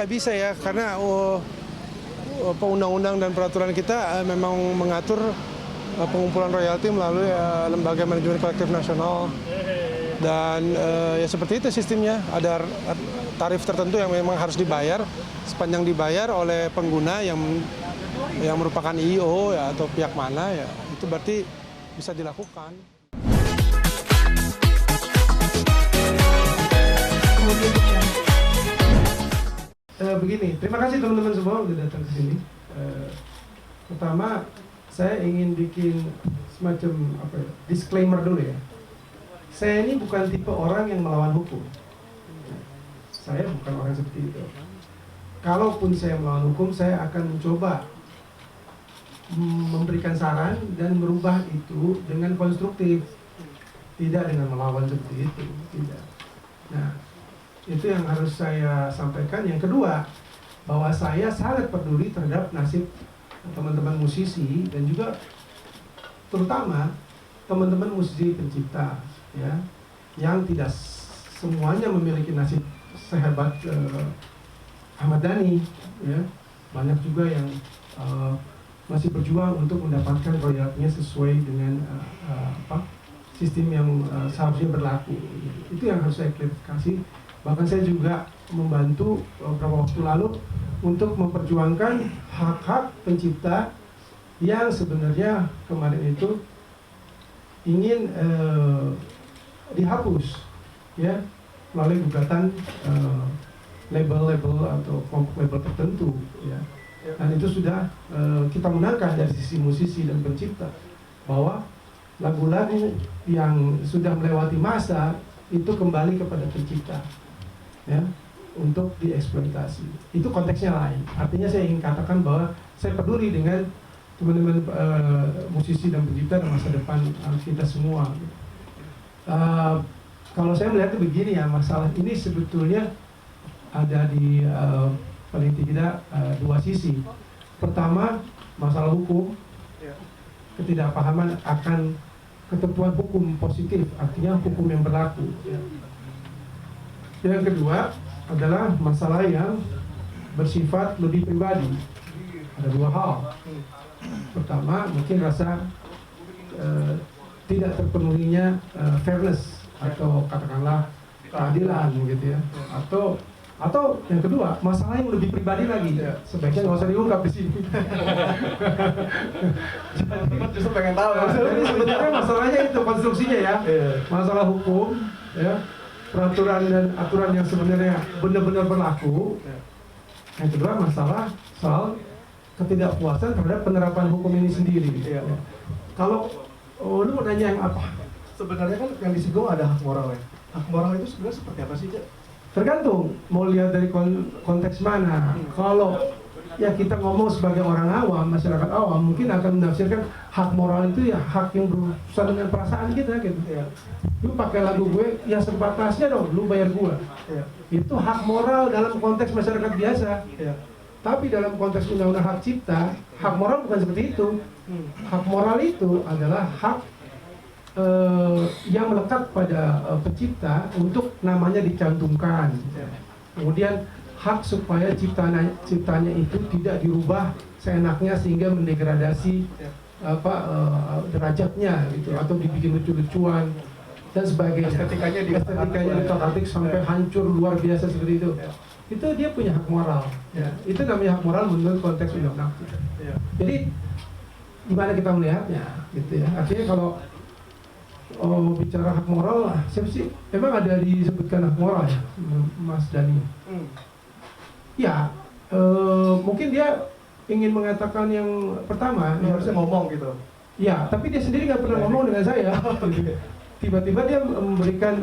nggak bisa ya, karena undang-undang dan peraturan kita memang mengatur pengumpulan royalti melalui lembaga manajemen kolektif nasional. Dan ya seperti itu sistemnya, ada tarif tertentu yang memang harus dibayar, sepanjang dibayar oleh pengguna yang merupakan IO ya, atau pihak mana ya, itu berarti bisa dilakukan. Begini, terima kasih teman-teman semua udah datang ke sini. Pertama, saya ingin bikin semacam disclaimer dulu ya. Saya ini bukan tipe orang yang melawan hukum. Saya bukan orang seperti itu. Kalaupun saya melawan hukum, saya akan mencoba memberikan saran dan merubah itu dengan konstruktif, tidak dengan melawan seperti itu. Tidak. Nah, itu yang harus saya sampaikan. Yang kedua, bahwa saya sangat peduli terhadap nasib teman-teman musisi dan juga terutama teman-teman musisi pencipta, ya, yang tidak semuanya memiliki nasib sehebat Ahmad Dhani, ya. Banyak juga yang masih berjuang untuk mendapatkan royaltinya sesuai dengan sistem yang seharusnya berlaku. Itu yang harus saya klarifikasi. Bahkan saya juga membantu beberapa waktu lalu untuk memperjuangkan hak-hak pencipta yang sebenarnya kemarin itu ingin dihapus, ya, melalui gugatan label-label atau kelompok label tertentu, ya. Dan itu sudah kita menangkan dari sisi musisi dan pencipta, bahwa lagu-lagu yang sudah melewati masa itu kembali kepada pencipta, ya, untuk dieksploitasi. Itu konteksnya lain. Artinya saya ingin katakan bahwa saya peduli dengan teman-teman musisi dan pencipta dan masa depan kita semua. Kalau saya melihat itu begini ya, masalah ini sebetulnya ada di paling tidak dua sisi. Pertama, masalah hukum, ketidakpahaman akan ketentuan hukum positif, artinya hukum yang berlaku. Yang kedua adalah masalah yang bersifat lebih pribadi. Ada dua hal. Pertama, mungkin rasa tidak terpenuhinya fairness atau katakanlah keadilan, gitu ya. Atau yang kedua, masalah yang lebih pribadi lagi. Sebaiknya nggak usah diungkap di sini. Justru pengen tahu. Sebenarnya masalahnya itu konstruksinya ya. Masalah hukum, ya, peraturan dan aturan yang sebenarnya benar-benar berlaku. Yang kedua, masalah soal ketidakpuasan terhadap penerapan hukum ini sendiri. Kalau lu mau nanya yang apa? Sebenarnya kan yang disinggung ada hak moral ya. Hak moral itu sebenarnya seperti apa sih, Cak? Tergantung mau lihat dari konteks mana. Kalau ya kita ngomong sebagai orang awam, masyarakat awam, mungkin akan menafsirkan hak moral itu ya hak yang berurusan dengan perasaan kita, gitu. Lu pakai lagu gue, ya sebatasnya dong, lu bayar gue. Itu hak moral dalam konteks masyarakat biasa. Tapi dalam konteks undang-undang hak cipta, hak moral bukan seperti itu. Hak moral itu adalah hak yang melekat pada pencipta untuk namanya dicantumkan. Kemudian hak supaya ciptanya itu tidak dirubah seenaknya sehingga mendegradasi derajatnya, gitu, atau dibikin lucu-lucuan dan sebagainya. Estetikanya dikotak-atik sampai hancur luar biasa seperti itu. Itu dia punya hak moral. Itu namanya hak moral menurut konteks undang-undang. Jadi gimana kita melihatnya, gitu ya. Artinya kalau bicara hak moral, siapa sih? Emang ada disebutkan hak moral ya, Mas Dhani? Ya, mungkin dia ingin mengatakan yang pertama. Harusnya ngomong gitu. Ya, tapi dia sendiri nggak pernah ngomong dengan saya. Tiba-tiba dia memberikan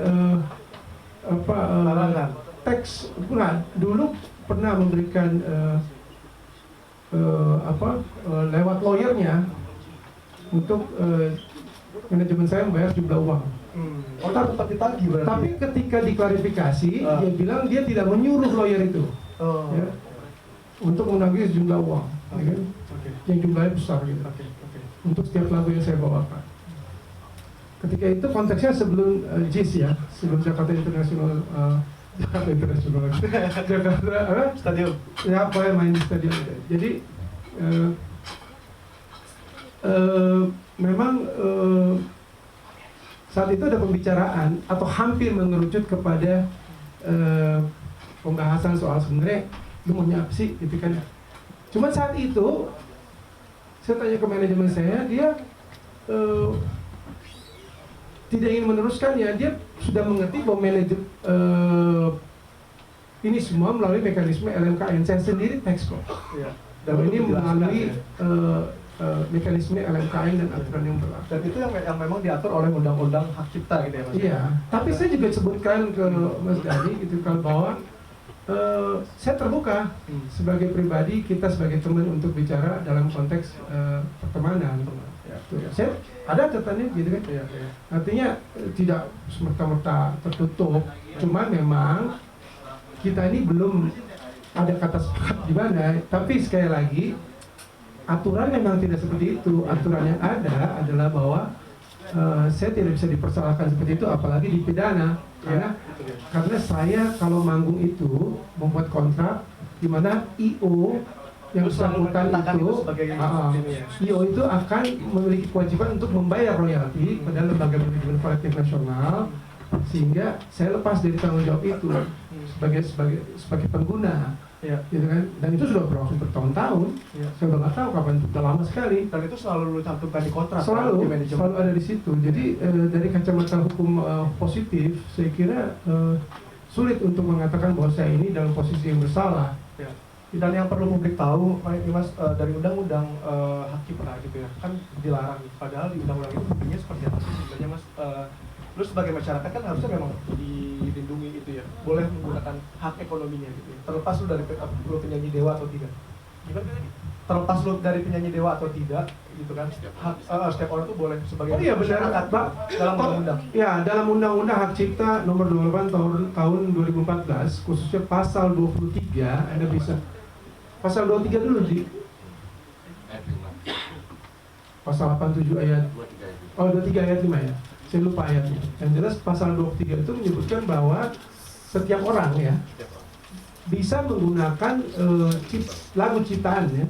teks. Dulu pernah memberikan lewat lawyernya untuk manajemen saya membayar jumlah uang. Tetap ditagih berarti. Tapi ketika diklarifikasi, dia bilang dia tidak menyuruh lawyer itu ya, untuk menagih sejumlah uang, ya kan? Yang jumlahnya besar gitu. Untuk setiap lagu yang saya bawakan. Ketika itu konteksnya sebelum JIS ya, sebelum Jakarta International Jakarta International. Jakarta apa? Stadion. Ya apa yang main di stadion. Jadi memang saat itu ada pembicaraan atau hampir mengerucut kepada pembahasan soal sebenarnya lu maunya apa sih gitu kan. Cuma saat itu saya tanya ke manajemen saya, dia tidak ingin meneruskannya. Dia sudah mengerti bahwa ini semua melalui mekanisme LMKN. Saya sendiri teks kok. Iya. Dan ini melalui mekanisme LMKN dan aturan yang berlaku. Dan itu yang memang diatur oleh undang-undang hak cipta gitu ya Mas? Iya, tapi saya juga sebutkan ke Mas Dhani gitu kan bahwa saya terbuka sebagai pribadi, kita sebagai teman untuk bicara dalam konteks pertemanan. Ya. Saya ada catatannya gitu kan. Iya, iya. Artinya tidak semerta-merta tertutup, cuma memang kita ini belum ada kata sepakat di mana. Tapi sekali lagi aturan memang tidak seperti itu. Aturan yang ada adalah bahwa saya tidak bisa dipersalahkan seperti itu, apalagi dipidana. Karena saya kalau manggung itu membuat kontrak di mana IO yang bersangkutan itu, IO itu akan memiliki kewajiban untuk membayar royalti pada lembaga manajemen kolektif nasional, sehingga saya lepas dari tanggung jawab itu sebagai pengguna. Ya. Gitu kan? Dan itu sudah berlangsung bertahun-tahun. Ya. Saya udah nggak tahu kapan, udah lama sekali. Dan itu selalu lu cantumkan di kontrak. Selalu, kan, di selalu ada di situ. Jadi dari kacamata hukum positif, saya kira sulit untuk mengatakan bahwa saya ini dalam posisi yang bersalah. Ya. Dan yang perlu publik tahu, Mas, dari undang-undang hak cipta gitu ya, kan dilarang. Padahal di undang-undang itu bunyinya seperti apa sih sebenarnya, Mas? Lu sebagai masyarakat kan harusnya memang dilindungi itu ya, boleh menggunakan hak ekonominya gitu ya. Terlepas lu dari lu penyanyi dewa atau tidak. Gimana tadi? Terlepas lu dari penyanyi dewa atau tidak, gitu kan? Setiap orang tuh boleh sebagai masyarakat, Pak, dalam undang-undang. Ya, dalam undang-undang hak cipta nomor 28 tahun 2014, khususnya pasal 23, Anda bisa pasal 23 dulu di pasal 87 ayat 23 ayat 5 ya. Saya lupa ayatnya. Yang jelas pasal 23 itu menyebutkan bahwa setiap orang ya bisa menggunakan lagu ciptaan ya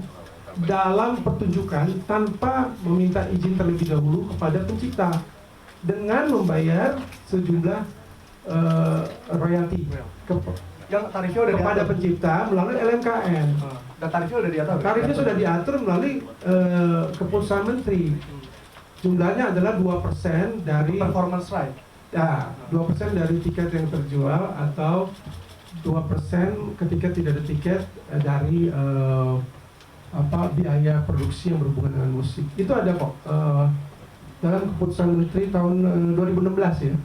dalam pertunjukan tanpa meminta izin terlebih dahulu kepada pencipta dengan membayar sejumlah royalti yang tarifnya udah kepada diatur. Pencipta melalui LMKN. Dan tarifnya udah diatur. Tarifnya sudah diatur melalui keputusan menteri. Jumlahnya adalah 2% dari performance right. Ya, 2% dari tiket yang terjual atau 2% ketika tidak ada tiket dari biaya produksi yang berhubungan dengan musik. Itu ada kok dalam keputusan menteri tahun 2016 ya.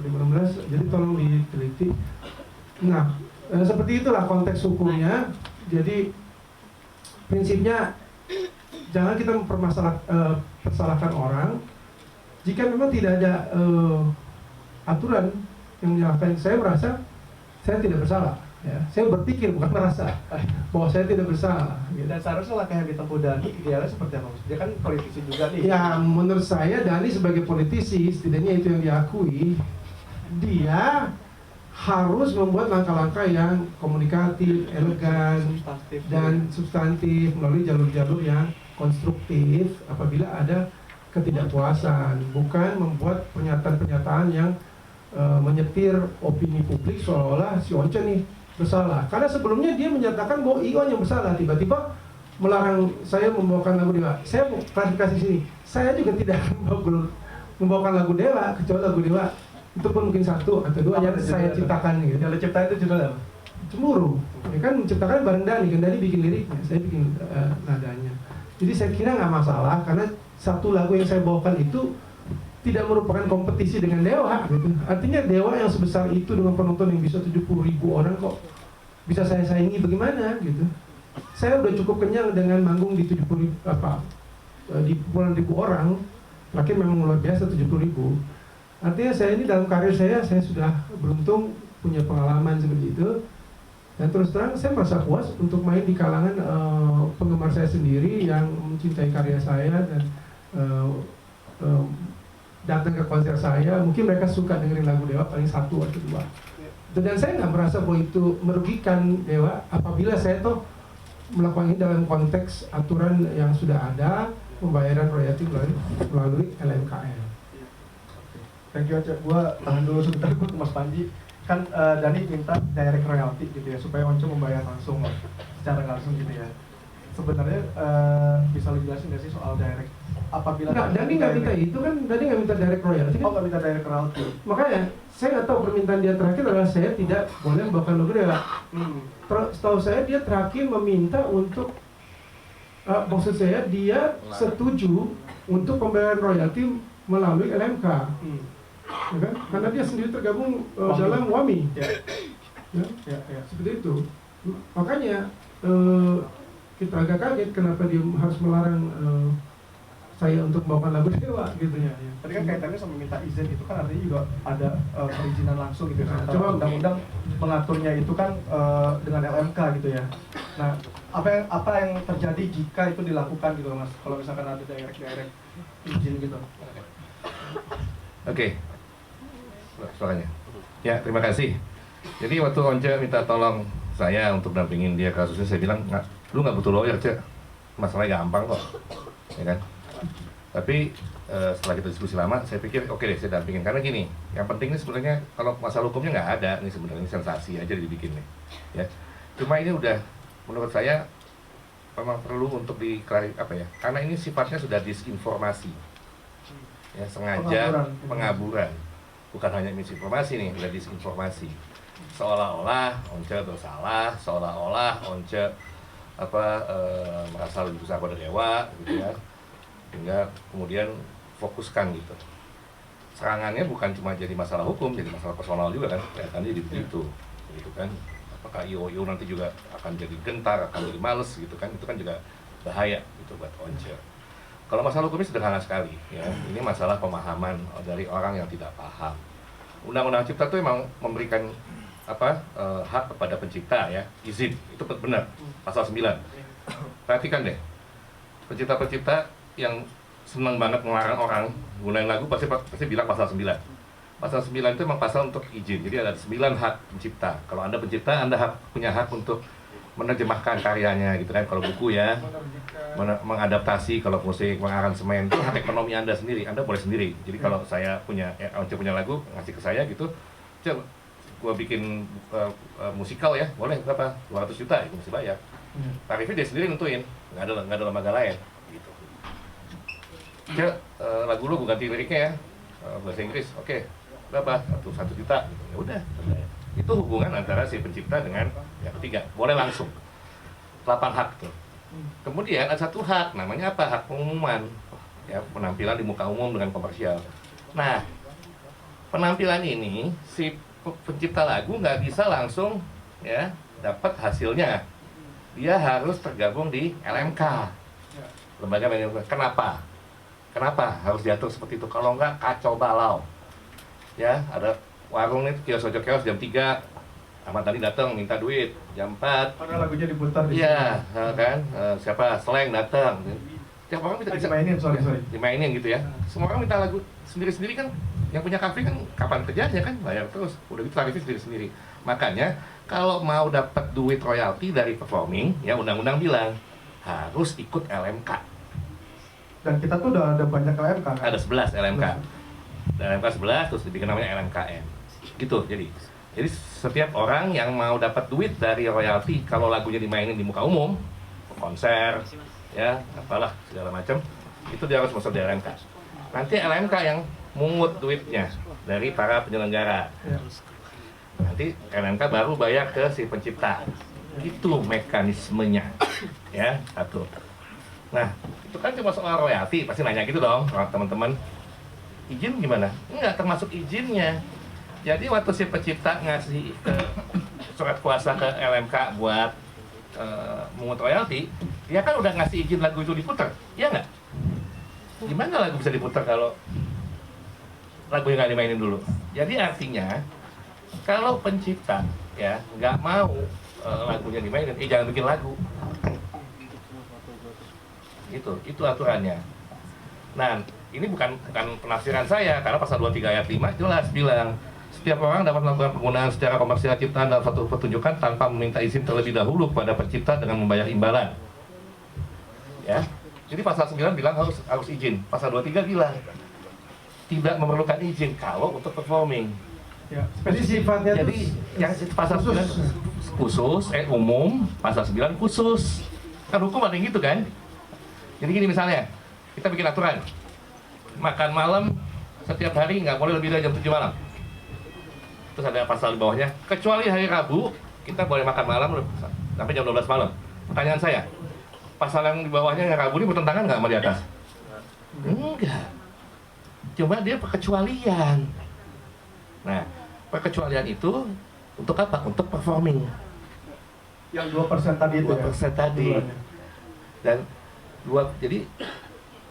2016, jadi tolong diteliti. Nah, seperti itulah konteks hukumnya. Jadi prinsipnya jangan kita mempermasalahkan orang jika memang tidak ada aturan yang menyalahkan. Saya merasa saya tidak bersalah ya. Saya berpikir bukan merasa bahwa saya tidak bersalah gitu. Dan seharusnya langkah yang ditempuh Dhani idealnya seperti apa? Dia kan politisi juga nih. Ya menurut saya Dhani sebagai politisi, setidaknya itu yang diakui, dia harus membuat langkah-langkah yang komunikatif, elegan, dan substantif melalui jalur-jalur yang konstruktif apabila ada ketidakpuasan, bukan membuat pernyataan-pernyataan yang menyetir opini publik seolah-olah si Once nih bersalah. Karena sebelumnya dia menyatakan bahwa Ion yang bersalah, tiba-tiba melarang saya membawakan lagu Dewa. Saya mau klarifikasi sini, saya juga tidak akan membawakan lagu Dewa kecuali lagu Dewa itu pun mungkin satu atau dua yang saya ciptakan gitu. Yang cipta itu judulnya apa? Cemburu. Ya kan menciptakan bareng Dhani, kan Dhani bikin liriknya, saya bikin nadanya. Jadi saya kira nggak masalah karena satu lagu yang saya bawakan itu tidak merupakan kompetisi dengan Dewa gitu. Artinya Dewa yang sebesar itu dengan penonton yang bisa 70.000 orang kok bisa saya saingi bagaimana gitu. Saya udah cukup kenyang dengan manggung di 70.000 di puluhan ribu orang. Makin memang luar biasa 70.000. Artinya saya ini dalam karir saya sudah beruntung punya pengalaman seperti itu. Dan terus terang saya merasa puas untuk main di kalangan penggemar saya sendiri yang mencintai karya saya dan datang ke konser saya, mungkin mereka suka dengerin lagu Dewa paling satu atau dua. Dan saya nggak merasa bahwa itu merugikan Dewa apabila saya tuh melakukan ini dalam konteks aturan yang sudah ada, pembayaran royalti melalui LMKN. Thank you aja. Gua tahan dulu sebentar, gua ke Mas Panji. Kan Dani minta direct royalty gitu ya, supaya Once membayar langsung secara langsung gitu ya. Sebenarnya bisa lu jelasin nggak sih soal direct? Apabila Dani nggak minta itu kan, Dani nggak minta direct royalty kan? Oh, nggak minta direct royalty. Makanya saya nggak tahu permintaan dia terakhir adalah saya tidak boleh membawakan logo Dewa. Setahu saya dia terakhir meminta untuk maksud saya dia setuju untuk pembayaran royalti melalui LMK, ya kan? Karena dia sendiri tergabung dalam WAMI, ya, seperti itu. Makanya kita agak kaget kenapa dia harus melarang saya untuk membawakan lagu Dewa gitu ya. Tadi kan kaitannya sama minta izin itu kan artinya juga ada perizinan langsung gitu ya. Nah, Coba undang-undang mengaturnya itu kan dengan LMK gitu ya. Nah, apa yang terjadi jika itu dilakukan gitu Mas? Kalau misalkan ada direct izin gitu. Oke. Soalnya. Ya, terima kasih. Jadi waktu Once minta tolong saya untuk dampingin dia kasusnya, saya bilang, lu nggak butuh lawyer, Cek. Masalahnya gampang kok. Ya kan? Tapi setelah kita diskusi lama, saya pikir oke deh saya dampingin. Karena gini, yang penting ini sebenarnya kalau masalah hukumnya nggak ada, ini sebenarnya ini sensasi aja dibikin nih. Ya. Cuma ini udah menurut saya memang perlu untuk apa ya? Karena ini sifatnya sudah disinformasi. Ya, sengaja pengaburan. Bukan hanya misinformasi nih, udah disinformasi. Seolah-olah Once bersalah, seolah-olah Once merasa lebih besar pada Dewa gitu ya. Hingga kemudian fokuskan gitu. Serangannya bukan cuma jadi masalah hukum, jadi masalah personal juga kan, kelihatannya jadi begitu, gitu kan. Apakah IO nanti juga akan jadi gentar, akan jadi males gitu kan, itu kan juga bahaya gitu buat Once. Kalau masalah hukumnya sederhana sekali, ya. Ini masalah pemahaman dari orang yang tidak paham. Undang-Undang Cipta itu memang memberikan hak kepada pencipta ya, izin, itu benar, pasal 9. Perhatikan deh, pencipta-pencipta yang senang banget melarang orang gunain lagu pasti bilang pasal 9. Pasal 9 itu memang pasal untuk izin, jadi ada 9 hak pencipta. Kalau Anda pencipta, Anda punya hak untuk menerjemahkan karyanya gitu kan, kalau buku ya, mengadaptasi, kalau musik, mengaransemen, itu hak ekonomi Anda sendiri, Anda boleh sendiri. Jadi kalau saya punya lagu, ngasih ke saya gitu, coba gua bikin musikal ya, boleh berapa? 200 juta, itu mesti bayar. Tarifnya dia sendiri nentuin, nggak ada lembaga lain gitu. Lagu lu gua ganti liriknya ya, bahasa Inggris, oke, berapa? 1 juta, gitu. Ya udah. Itu hubungan antara si pencipta dengan yang ketiga, boleh langsung 8 hak tuh. Kemudian ada 1 hak, namanya apa? Hak pengumuman ya, penampilan di muka umum dengan komersial. Nah, penampilan ini si pencipta lagu nggak bisa langsung ya dapat hasilnya, dia harus tergabung di LMK, lembaga manajemen. Kenapa harus diatur seperti itu? Kalau nggak kacau balau ya. Ada warung itu kios ojok kios jam 3, Ahmad Dhani datang minta duit jam 4. Padahal lagunya diputar di iya kan, siapa Slang datang, tiap orang minta dimainin gitu ya. Semua orang minta lagu sendiri-sendiri kan. Yang punya kafe kan kapan kerjanya kan, bayar terus, udah gitu tarifnya sendiri-sendiri. Makanya kalau mau dapat duit royalti dari performing ya, undang-undang bilang harus ikut LMK. Dan kita tuh udah ada banyak LMK kan? Ada 11 LMK. LMK 11 terus dibikin namanya LMKN. Gitu. Jadi setiap orang yang mau dapat duit dari royalti kalau lagunya dimainin di muka umum, konser, ya, apalah segala macam, itu dia harus masuk di LMK. Nanti LMK yang mungut duitnya dari para penyelenggara. Nanti LMK baru bayar ke si pencipta. Itu mekanismenya. Ya, satu. Nah, itu kan cuma soal royalti, pasti nanya gitu dong teman-teman. Izin gimana? Enggak termasuk izinnya. Jadi waktu si pencipta ngasih surat kuasa ke LMK buat mungut royalti, dia kan udah ngasih izin lagu itu diputar, iya nggak? Gimana lagu bisa diputar kalau lagunya nggak dimainin dulu? Jadi artinya kalau pencipta ya nggak mau lagunya dimainin, jangan bikin lagu. Itu aturannya. Nah, ini bukan penafsiran saya, karena pasal 23 ayat 5 jelas bilang setiap orang dapat melakukan penggunaan secara komersial ciptaan dalam suatu pertunjukan tanpa meminta izin terlebih dahulu kepada pencipta dengan membayar imbalan. Ya. Jadi pasal 9 bilang harus izin. Pasal 23 bilang tidak memerlukan izin kalau untuk performing. Ya, jadi sifatnya jadi yang pasal 9 khusus, umum, pasal 9 khusus. Kan hukum ada yang gitu kan? Jadi gini misalnya, kita bikin aturan. Makan malam setiap hari nggak boleh lebih dari jam 7 malam. Terus ada pasal di bawahnya, kecuali hari Rabu kita boleh makan malam sampai jam 12 malam. Pertanyaan saya, pasal yang di bawahnya yang Rabu ini bertentangan nggak sama di atas? Enggak. Cuma dia perkecualian. Nah, perkecualian itu untuk apa? Untuk performing. Yang 2% tadi itu 2% tadi. Dan jadi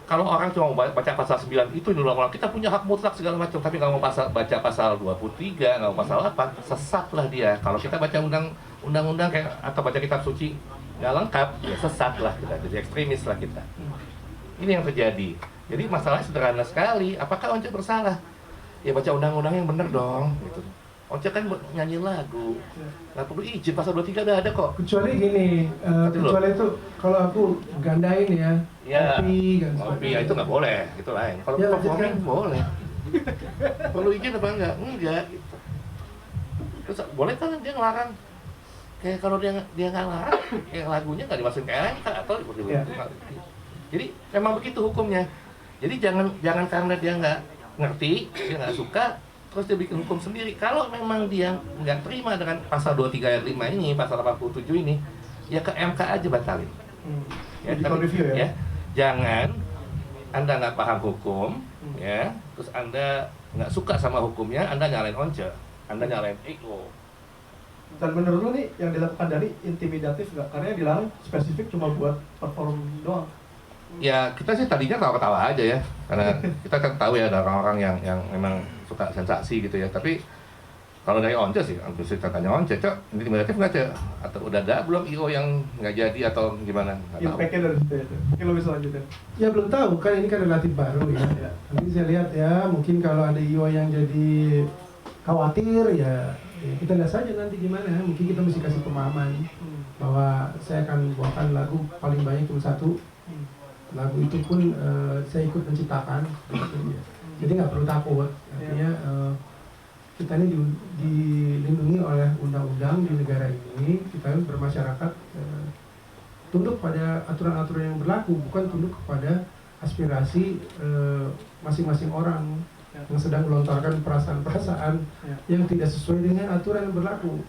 kalau orang cuma baca pasal 9 itu diulang-ulang, kita punya hak mutlak segala macam, tapi kalau mau baca pasal 23, nggak mau pasal apa, sesatlah dia. Kalau kita baca undang-undang kayak atau baca kitab suci nggak lengkap, ya sesatlah kita, jadi ekstremis lah kita. Ini yang terjadi. Jadi masalahnya sederhana sekali. Apakah Once bersalah? Ya baca undang-undang yang benar dong. Gitu. Once kan nyanyi lagu, nggak perlu izin, pasal 23 udah ada kok. Kecuali gini, kecuali itu kalau aku gandain ya, kopi ya itu nggak boleh, itu lain. Kalau ya, performing boleh. Perlu izin apa enggak? Enggak. Gitu. Terus boleh kan dia ngelarang? Kayak kalau dia nggak larang, kayak lagunya nggak dimasukin ke LMK atau Jadi memang begitu hukumnya. Jadi jangan karena dia nggak ngerti, dia nggak suka, terus dia bikin hukum sendiri. Kalau memang dia nggak terima dengan pasal 23 ayat 5 ini, pasal 87 ini, ya ke MK aja batalin. Ya, review ya? Jangan Anda nggak paham hukum, ya, terus Anda nggak suka sama hukumnya, Anda nyalain Once, Anda nyalain Eko. Dan menurut lu nih yang dilakukan dari intimidatif nggak? Karena yang dilarang spesifik cuma buat perform doang. Ya kita sih tadinya ketawa aja ya, karena kita kan tahu ya ada orang-orang yang memang suka sensasi gitu ya. Tapi kalau dari Once sih, mesti tanya Once, Cok, intimidatif nggak Cok? Atau udah ada belum IO yang nggak jadi atau gimana? Impact-nya dari situ ya. Mungkin lo bisa lanjutin. ya belum tahu kan ini kan relatif baru ya. Nanti saya lihat ya, mungkin kalau ada IO yang jadi khawatir ya kita lihat saja nanti gimana. Mungkin kita mesti kasih pemahaman bahwa saya akan bawakan lagu paling banyak cuma satu. Lagu itu pun saya ikut menciptakan gitu, ya. Jadi nggak perlu takut, artinya kita ini dilindungi oleh undang-undang di negara ini. Kita bermasyarakat tunduk pada aturan-aturan yang berlaku, bukan tunduk kepada aspirasi masing-masing orang yang sedang melontarkan perasaan-perasaan yang tidak sesuai dengan aturan yang berlaku.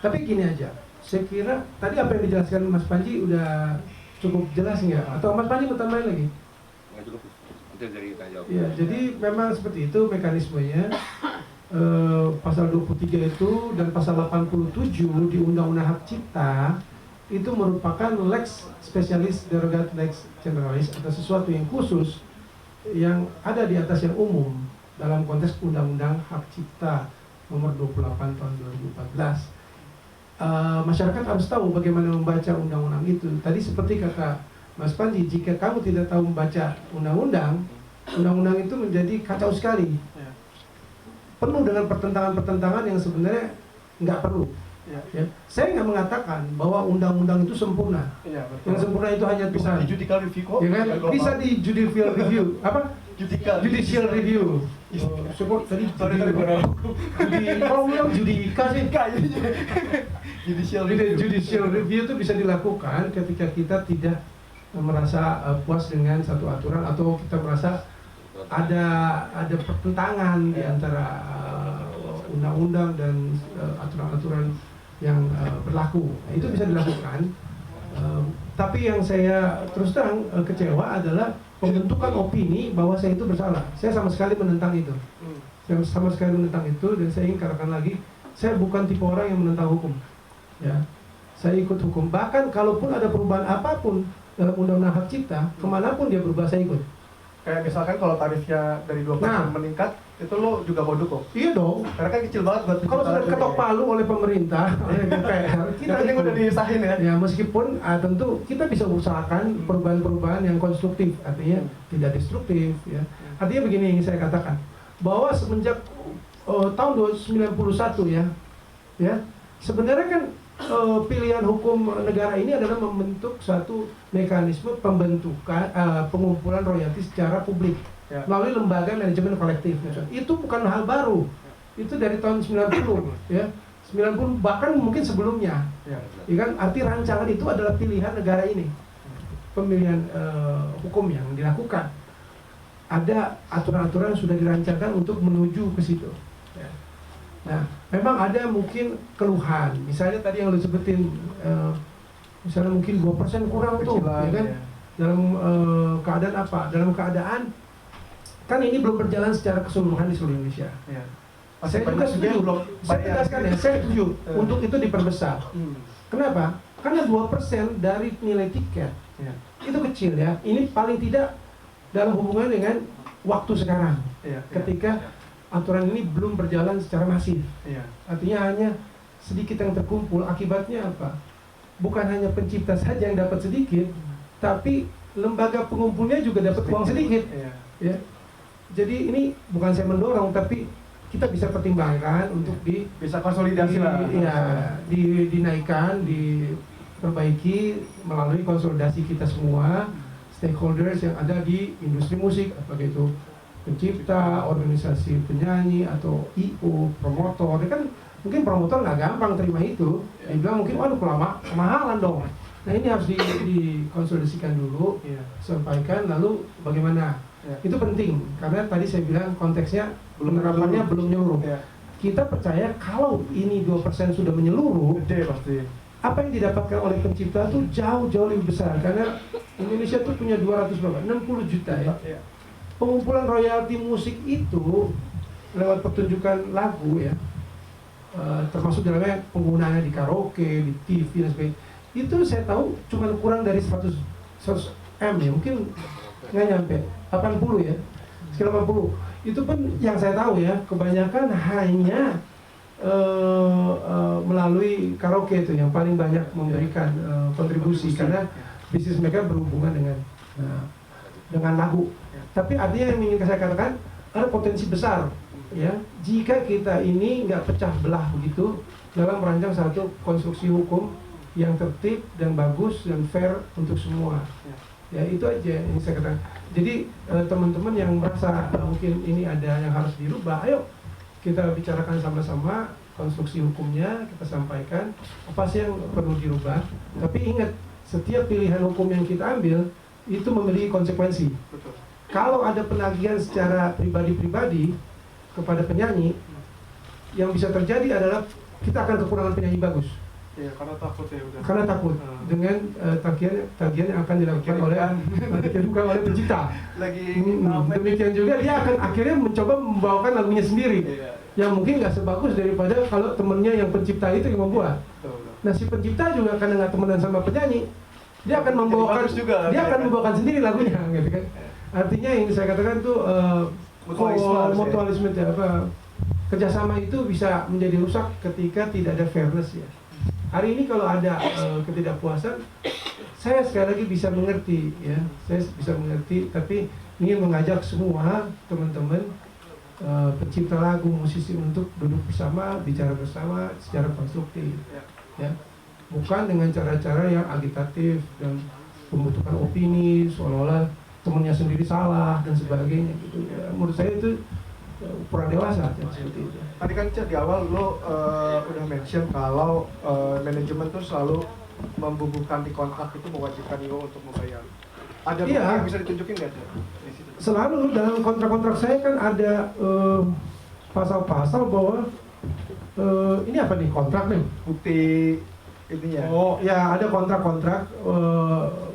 Tapi gini aja, saya kira tadi apa yang dijelaskan Mas Panji udah cukup jelas nggak? Atau Mas Panji mau tambahin lagi? Nggak cukup, nanti jadi tanya jawab. Ya, jadi memang seperti itu mekanismenya. Pasal 23 itu dan pasal 87 di Undang-Undang Hak Cipta itu merupakan lex spesialis derogat lex generalis atau sesuatu yang khusus yang ada di atas yang umum dalam konteks Undang-Undang Hak Cipta nomor 28 tahun 2014. Masyarakat harus tahu bagaimana membaca undang-undang itu. Tadi seperti kata Mas Panji, jika kamu tidak tahu membaca undang-undang itu menjadi kacau sekali. Penuh dengan pertentangan-pertentangan yang sebenarnya nggak perlu. Ya. Saya nggak mengatakan bahwa undang-undang itu sempurna. Yang sempurna itu hanya bisa di judicial review kok. Ya kan? Bisa di judicial review. Apa? Judicial review. Sebut tadi kalau bilang judika sih. Judicial review itu bisa dilakukan ketika kita tidak merasa puas dengan satu aturan atau kita merasa ada pertentangan di antara undang-undang dan aturan-aturan yang berlaku. Nah, itu bisa dilakukan. Tapi yang saya terus terang kecewa adalah pembentukan opini bahwa saya itu bersalah. Saya sama sekali menentang itu. Saya sama sekali menentang itu dan saya ingin katakan lagi, saya bukan tipe orang yang menentang hukum. Ya, saya ikut hukum. Bahkan kalaupun ada perubahan apapun dalam Undang-Undang Hak Cipta, kemanapun dia berubah saya ikut. Kayak misalkan kalau tarifnya dari 2% Nah. meningkat, itu lo juga mau dukung. Iya dong. Karena kan kecil banget buat Kalau sudah ketok palu oleh pemerintah, oleh DPR, Yang kita penting ikut. udah disahin ya. Ya meskipun tentu kita bisa usahakan perubahan-perubahan yang konstruktif, artinya tidak destruktif. Ya. Artinya begini yang saya katakan, bahwa semenjak tahun 1991 ya sebenarnya kan pilihan hukum negara ini adalah membentuk suatu mekanisme pembentukan pengumpulan royalti secara publik Ya. melalui lembaga manajemen kolektif. Itu bukan hal baru, itu dari tahun 90 ya. 90 bahkan mungkin sebelumnya. Ya. Ya kan, arti rancangan itu adalah pilihan negara ini, pemilihan hukum yang dilakukan. Ada aturan-aturan yang sudah dirancangkan untuk menuju ke situ. Ya. Nah, memang ada mungkin keluhan. Misalnya tadi yang lu sebutin, misalnya mungkin 2% kurang tuh, Kecilan, ya kan? ya. Dalam keadaan apa? Dalam keadaan kan ini belum berjalan secara keseluruhan di seluruh Indonesia. Ya. Saya juga banyak setuju. belum Saya tegaskan ya, saya setuju untuk itu diperbesar. Kenapa? Karena 2% dari nilai tiket Ya. itu kecil ya. Ini paling tidak dalam hubungan dengan waktu sekarang. Ya. Ketika aturan ini belum berjalan secara masif. Ya. Artinya hanya sedikit yang terkumpul. Akibatnya apa? Bukan hanya pencipta saja yang dapat sedikit, tapi lembaga pengumpulnya juga dapat uang sedikit. Ya. Ya. Jadi ini bukan saya mendorong, tapi kita bisa pertimbangkan untuk Bisa konsolidasi lah. dinaikkan, diperbaiki melalui konsolidasi kita semua stakeholders yang ada di industri musik, apakah itu pencipta, organisasi penyanyi atau IO, promotor. Kan mungkin promotor nggak gampang terima itu. Dia bilang mungkin waduh kemahalan dong. Nah ini harus dikonsolidasikan dulu, Iya. sampaikan lalu bagaimana. Ya. Itu penting karena tadi saya bilang konteksnya penerapannya belum menyeluruh. Ya. Kita percaya kalau ini 2% sudah menyeluruh, Gede pasti. apa yang didapatkan oleh pencipta itu jauh-jauh lebih besar karena Indonesia tuh punya 60 juta ya. Ya. Pengumpulan royalti musik itu lewat pertunjukan lagu ya, termasuk dalamnya penggunaannya di karaoke, di TV dan sebagainya. Itu saya tahu cuma kurang dari 100 M ya, mungkin nggak nyampe 80 ya, sekitar 80. Itu pun yang saya tahu ya, kebanyakan hanya melalui karaoke itu yang paling banyak memberikan kontribusi karena bisnis mereka berhubungan dengan lagu. Tapi artinya yang ingin saya katakan ada potensi besar ya jika kita ini nggak pecah belah begitu dalam merancang satu konstruksi hukum yang tertib dan bagus dan fair untuk semua. Ya itu aja yang saya katakan. Jadi teman-teman yang merasa mungkin ini ada yang harus dirubah, ayo kita bicarakan sama-sama konstruksi hukumnya, kita sampaikan apa sih yang perlu dirubah. Tapi ingat, setiap pilihan hukum yang kita ambil itu memiliki konsekuensi. Betul. Kalau ada penagihan secara pribadi-pribadi kepada penyanyi, yang bisa terjadi adalah kita akan kekurangan penyanyi bagus. Ya, karena takut ya udah. Karena takut dengan tagihan yang akan dilakukan oleh pencipta. Lagi Demikian juga dia akan akhirnya mencoba membawakan lagunya sendiri, yang mungkin nggak sebagus daripada kalau temennya yang pencipta itu yang membuat. Nah si pencipta juga karena nggak temenan sama penyanyi, dia akan membawakan sendiri lagunya, gitu kan. Artinya yang saya katakan tuh mutualisme ya, kerjasama itu bisa menjadi rusak ketika tidak ada fairness ya. Hari ini kalau ada ketidakpuasan, saya sekali lagi bisa mengerti ya, saya bisa mengerti, tapi ingin mengajak semua teman-teman pencipta lagu, musisi untuk duduk bersama, bicara bersama secara konstruktif, ya, bukan dengan cara-cara yang agitatif dan membutuhkan opini seolah-olah temannya sendiri salah dan sebagainya gitu. Ya, menurut saya itu kurang dewasa seperti itu. Tadi kan Cak di awal lo udah mention kalau manajemen tuh selalu membubuhkan di kontrak itu mewajibkan lo untuk membayar. Ada bukti yang bisa ditunjukin nggak Cak? Selalu dalam kontrak-kontrak saya kan ada pasal-pasal bahwa ini apa nih kontrak nih? Bukti ininya. Oh ya ada kontrak-kontrak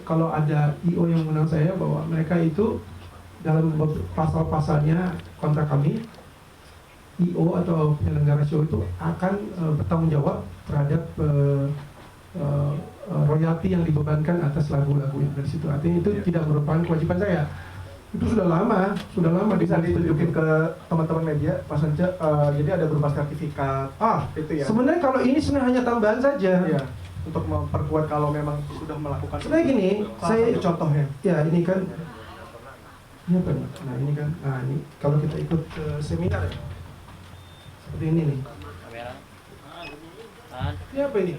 kalau ada IO yang menang saya bahwa mereka itu dalam pasal-pasalnya kontrak kami IO atau penyelenggara show itu akan bertanggung jawab terhadap royalti yang dibebankan atas lagu-lagu yang dari situ. Artinya itu tidak merupakan kewajiban saya. Itu sudah lama Bisa ditunjukin ke teman-teman media, Mas Once. Jadi ada berupa sertifikat. Itu ya. Sebenarnya kalau ini sebenarnya hanya tambahan saja. Iya. Untuk memperkuat kalau memang sudah melakukan. Sebenarnya gini, saya contohnya. Ya ini kan. Ini apa nih? Nah ini kan. Nah ini kalau kita ikut seminar ya. Seperti ini nih. Ini apa ini?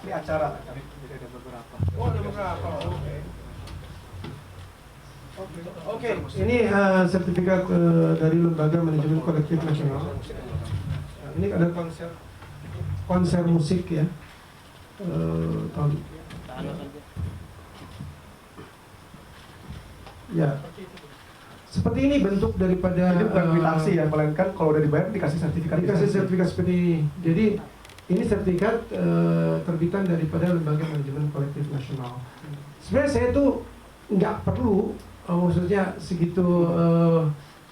Ini acara. Jadi ada beberapa. Oh ada beberapa. Oke. Ini sertifikat dari Lembaga Manajemen Kolektif Nasional. Nah, ini ada konser musik ya. Tahun. Ya. Seperti ini bentuk daripada. Jadi bukan kwitansi ya, melainkan kalau udah dibayar dikasih sertifikat. Dikasih sertifikat seperti ini. Jadi ini sertifikat terbitan daripada Lembaga Manajemen Kolektif Nasional. Sebenarnya saya tuh nggak perlu, maksudnya segitu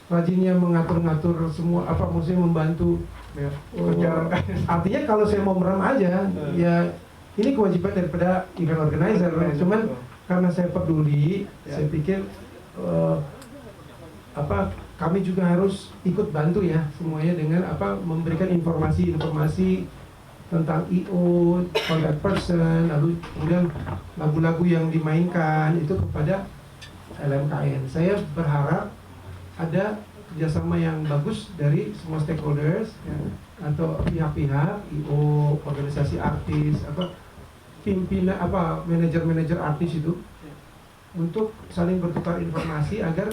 rajinnya mengatur-ngatur semua, maksudnya membantu. Ya, artinya kalau saya mau meram aja, ya ini kewajiban daripada event organizer. Cuman karena saya peduli, saya pikir kami juga harus ikut bantu ya semuanya dengan memberikan informasi tentang I.O, contact person, lalu kemudian lagu-lagu yang dimainkan itu kepada LMKN. Saya berharap ada kerjasama yang bagus dari semua stakeholders ya, atau pihak-pihak I.O, organisasi artis, pimpinan manajer-manajer artis itu untuk saling bertukar informasi agar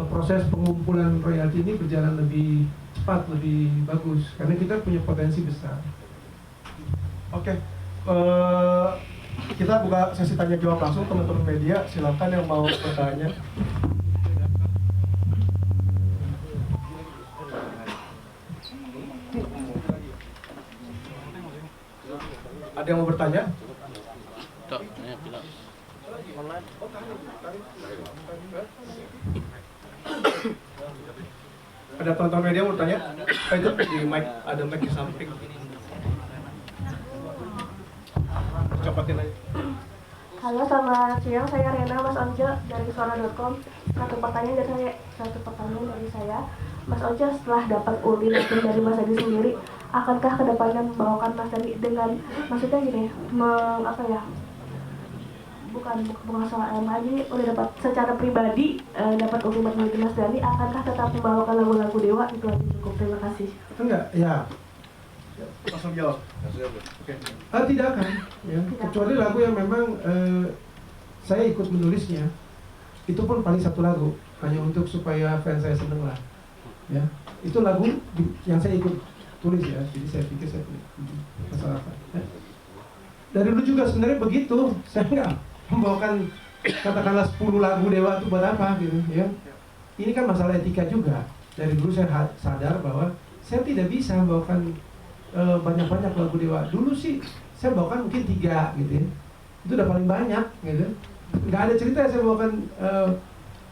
proses pengumpulan royalti ini berjalan lebih cepat, lebih bagus karena kita punya potensi besar. Oke. Kita buka sesi tanya jawab langsung, teman-teman media silakan yang mau bertanya. Ada yang mau bertanya? Ada teman-teman media mau bertanya? Itu di mic, ada mic di samping. Copotin aja. Halo, selamat siang. Saya Rena, Mas Once dari suara.com. Satu pertanyaan dari saya. Mas Once, setelah dapat ultimatum dari Mas Adi sendiri, akankah kedepannya membawakan Mas Adi dengan, maksudnya gini, bukan soal LMA, jadi udah dapat secara pribadi dapat ultimatum dari Mas Dani, akankah tetap membawakan lagu-lagu Dewa? Itu aja cukup. Terima kasih. Enggak, ya. Langsung jawab. Oke. Tidak akan, ya. Kecuali lagu yang memang saya ikut menulisnya. Itu pun paling satu lagu, hanya untuk supaya fans saya seneng lah. Ya, itu lagu yang saya ikut tulis ya. Jadi saya pikir saya tulis masalah apa. Ya. Dari dulu juga sebenarnya begitu. Saya nggak membawakan katakanlah 10 lagu Dewa itu buat apa gitu, ya. Ini kan masalah etika juga. Dari dulu saya sadar bahwa saya tidak bisa membawakan banyak-banyak lagu Dewa. Dulu sih saya bawakan mungkin 3 gitu ya. Itu udah paling banyak gitu. Nggak ada cerita saya bawakan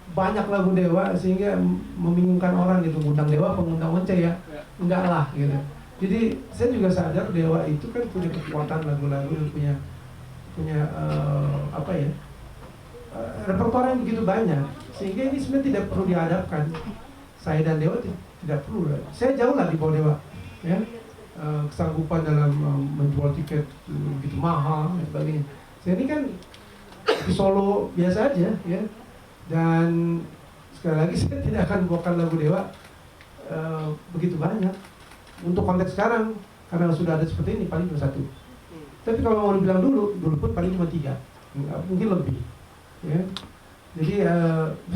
banyak lagu Dewa sehingga membingungkan orang gitu. Ngundang Dewa, pengundang Once ya. Enggak lah gitu. Jadi saya juga sadar Dewa itu kan punya kekuatan lagu-lagu yang punya repertoire yang begitu banyak. Sehingga ini sebenarnya tidak perlu dihadapkan. Saya dan Dewa tidak perlu. Saya jauh lah di bawah Dewa. Ya. Kesanggupan dalam menjual tiket begitu mahal dan sebagainya. Saya ini kan di Solo biasa aja ya, dan sekali lagi saya tidak akan bawakan lagu Dewa begitu banyak untuk konteks sekarang karena sudah ada seperti ini paling cuma 1. Tapi kalau mau dibilang dulu pun paling cuma 3, mungkin lebih ya. Jadi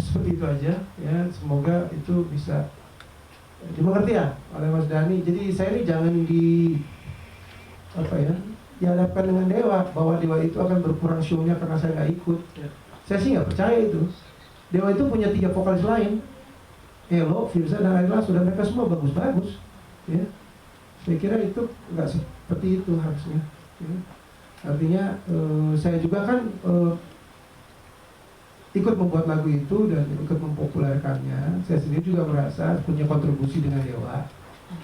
seperti itu aja ya, semoga itu bisa dimengerti ya oleh Mas Dani. Jadi saya ini jangan dihadapkan dengan Dewa bahwa Dewa itu akan berkurang show-nya karena saya nggak ikut. Saya sih nggak percaya itu. Dewa itu punya 3 vokalis lain, Elo, Firza, dan Ayla, sudah mereka semua bagus-bagus. Ya, saya kira itu nggak seperti itu harusnya. Ya. Artinya saya juga kan ikut membuat lagu itu dan ikut mempopulerkannya. Saya sendiri juga merasa punya kontribusi dengan Dewa,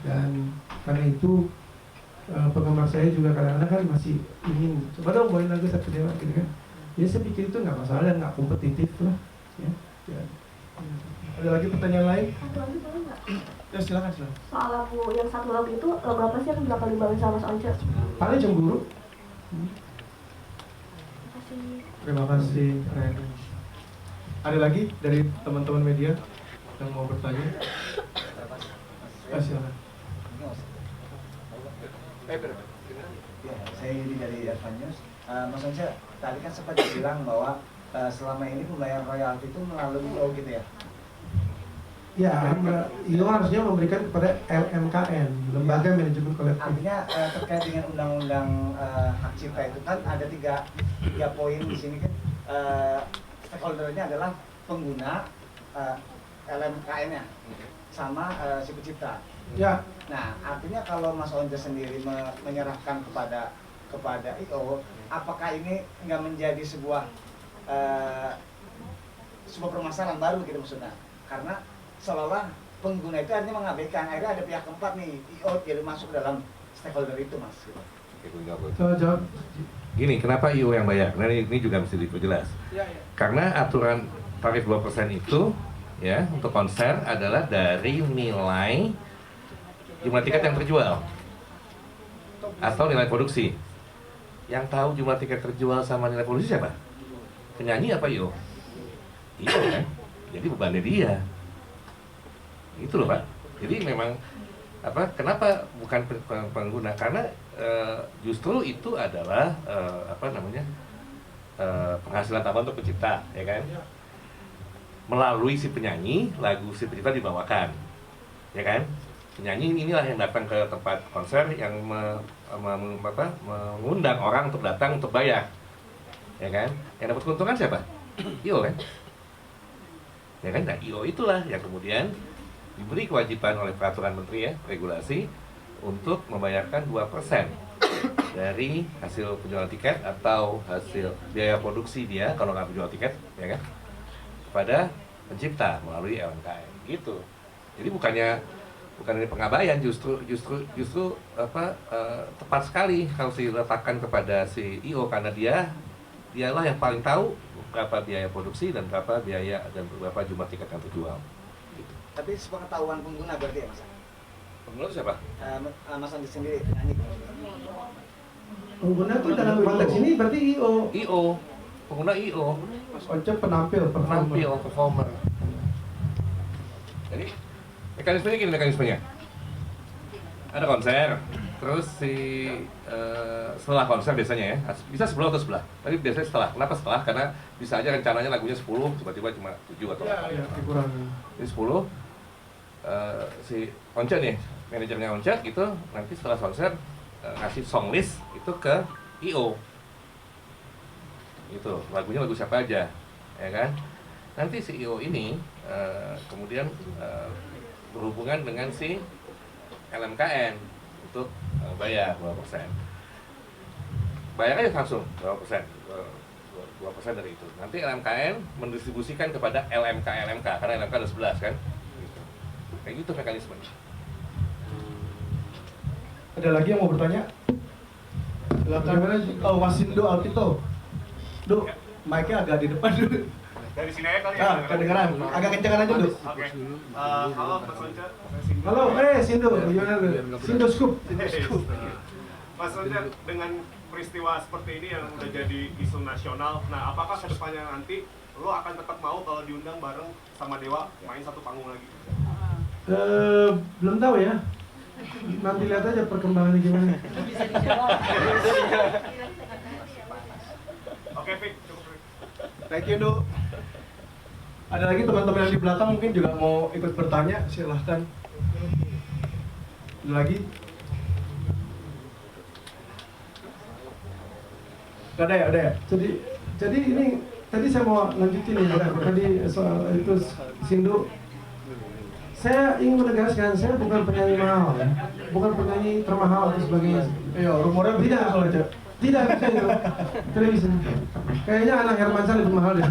dan karena itu penggemar saya juga kadang-kadang kan masih ingin coba dong bawain lagu satu Dewa gitu kan. Jadi saya pikir itu nggak masalah dan nggak kompetitif lah. Ya. Ada lagi pertanyaan lain? Satu lagi boleh nggak? Ya silakan. Soal lagu yang satu lagu itu lagu apa sih yang bakal dibawain sama Mas Once? Paling cemburu. Kasih. Terima kasih, Ren. Ada lagi dari teman-teman media yang mau bertanya? Silakan. Ya, saya Yudi dari Irfan News. Mas Once, tadi kan sempat dibilang bahwa selama ini pembayaran royalti itu melalui IO gitu ya? Ya, itu harusnya memberikan kepada LMKN, Lembaga Manajemen Kolektif. Artinya terkait dengan undang-undang hak cipta itu kan ada tiga poin di sini kan, stakeholdernya adalah pengguna, LMKN-nya, sama si pencipta. Ya, Nah, artinya kalau Mas Once sendiri menyerahkan kepada IO, apakah ini nggak menjadi sebuah permasalahan baru gitu maksudnya? Karena seolah-olah pengguna itu artinya mengabaikan, akhirnya ada pihak keempat nih, IO jadi masuk dalam stakeholder itu, Mas. Gitu, jawab. jawab. Gini, kenapa IO yang bayar? Nah, ini juga mesti diperjelas. Karena aturan tarif 2% itu ya untuk konser adalah dari nilai jumlah tiket yang terjual atau nilai produksi. Yang tahu jumlah tiket terjual sama nilai produksi siapa? Penyanyi apa IO? IO kan? Jadi bebannya dia. Itu loh Pak. Jadi memang kenapa bukan pengguna? Karena justru itu adalah penghasilan tambahan untuk pencipta, ya kan? Melalui si penyanyi, lagu si pencipta dibawakan, ya kan? Penyanyi inilah yang datang ke tempat konser yang mengundang orang untuk datang untuk bayar, ya kan? Yang dapat keuntungan siapa? IO kan? Ya kan? Nah, IO itulah yang kemudian diberi kewajiban oleh peraturan menteri ya, regulasi untuk membayarkan 2% dari hasil penjualan tiket atau hasil biaya produksi dia kalau nggak penjual tiket, ya kan? Kepada pencipta melalui LMKN gitu. Jadi bukan ini pengabaian, justru tepat sekali kalau diletakkan kepada si IO karena dialah yang paling tahu berapa biaya produksi dan berapa biaya dan berapa jumlah tiket yang terjual. Gitu. Tapi sepengetahuan pengguna berarti ya, Mas? Pengguna itu siapa? Mas Andi sendiri, penyanyi. Pengguna itu dalam konteks ini berarti IO. Pengguna IO. Mas Once penampil, performer. Jadi mekanismenya gini mekanismenya. Ada konser, terus setelah konser biasanya ya, bisa sebelum atau sebelah. Tapi biasanya setelah. Kenapa setelah? Karena bisa aja rencananya lagunya 10, tiba-tiba cuma 7 atau 8. Ya, dikurangi. Jadi 10, si Once nih, manajernya Once gitu, nanti setelah konser ngasih song list itu ke IO. Itu lagunya lagu siapa aja, ya kan? Nanti si IO ini kemudian berhubungan dengan si LMKN untuk bayar 2%. Bayar aja langsung 2%, 2% dari itu. Nanti LMKN mendistribusikan kepada LMK karena LMK ada 11 kan? Gitu. Kayak gitu mekanismenya. Ada lagi yang mau bertanya? Silakan. Oh, Wasindo Alpito. Duh, mic-nya agak di depan dulu. Dari sini aja kali ya? Kedengeran. Agak kencengan aja, Duh. Oke. Halo Mas Once. Halo, Sindo, gimana lu? Sindo Scoop. Mas Once, dengan peristiwa seperti ini yang udah jadi isu nasional, nah apakah kedepannya nanti lo akan tetap mau kalau diundang bareng sama Dewa main satu panggung lagi? Belum tahu ya. Nanti lihat aja perkembangannya gimana. Oke, Fik, cukup Fik. Thank you, Du. Ada lagi teman-teman yang di belakang mungkin juga mau ikut bertanya, silahkan. Ada lagi? Ada ya? Jadi ini tadi saya mau lanjutin ya, tadi soal itu Sindu. Saya ingin menegaskan, saya bukan penyanyi mahal ya, bukan penyanyi termahal atau sebagainya. Rumornya Tidak, soalnya. tidak bisa itu. Tidak bisa. Kayaknya anak Hermansyah lebih mahal deh.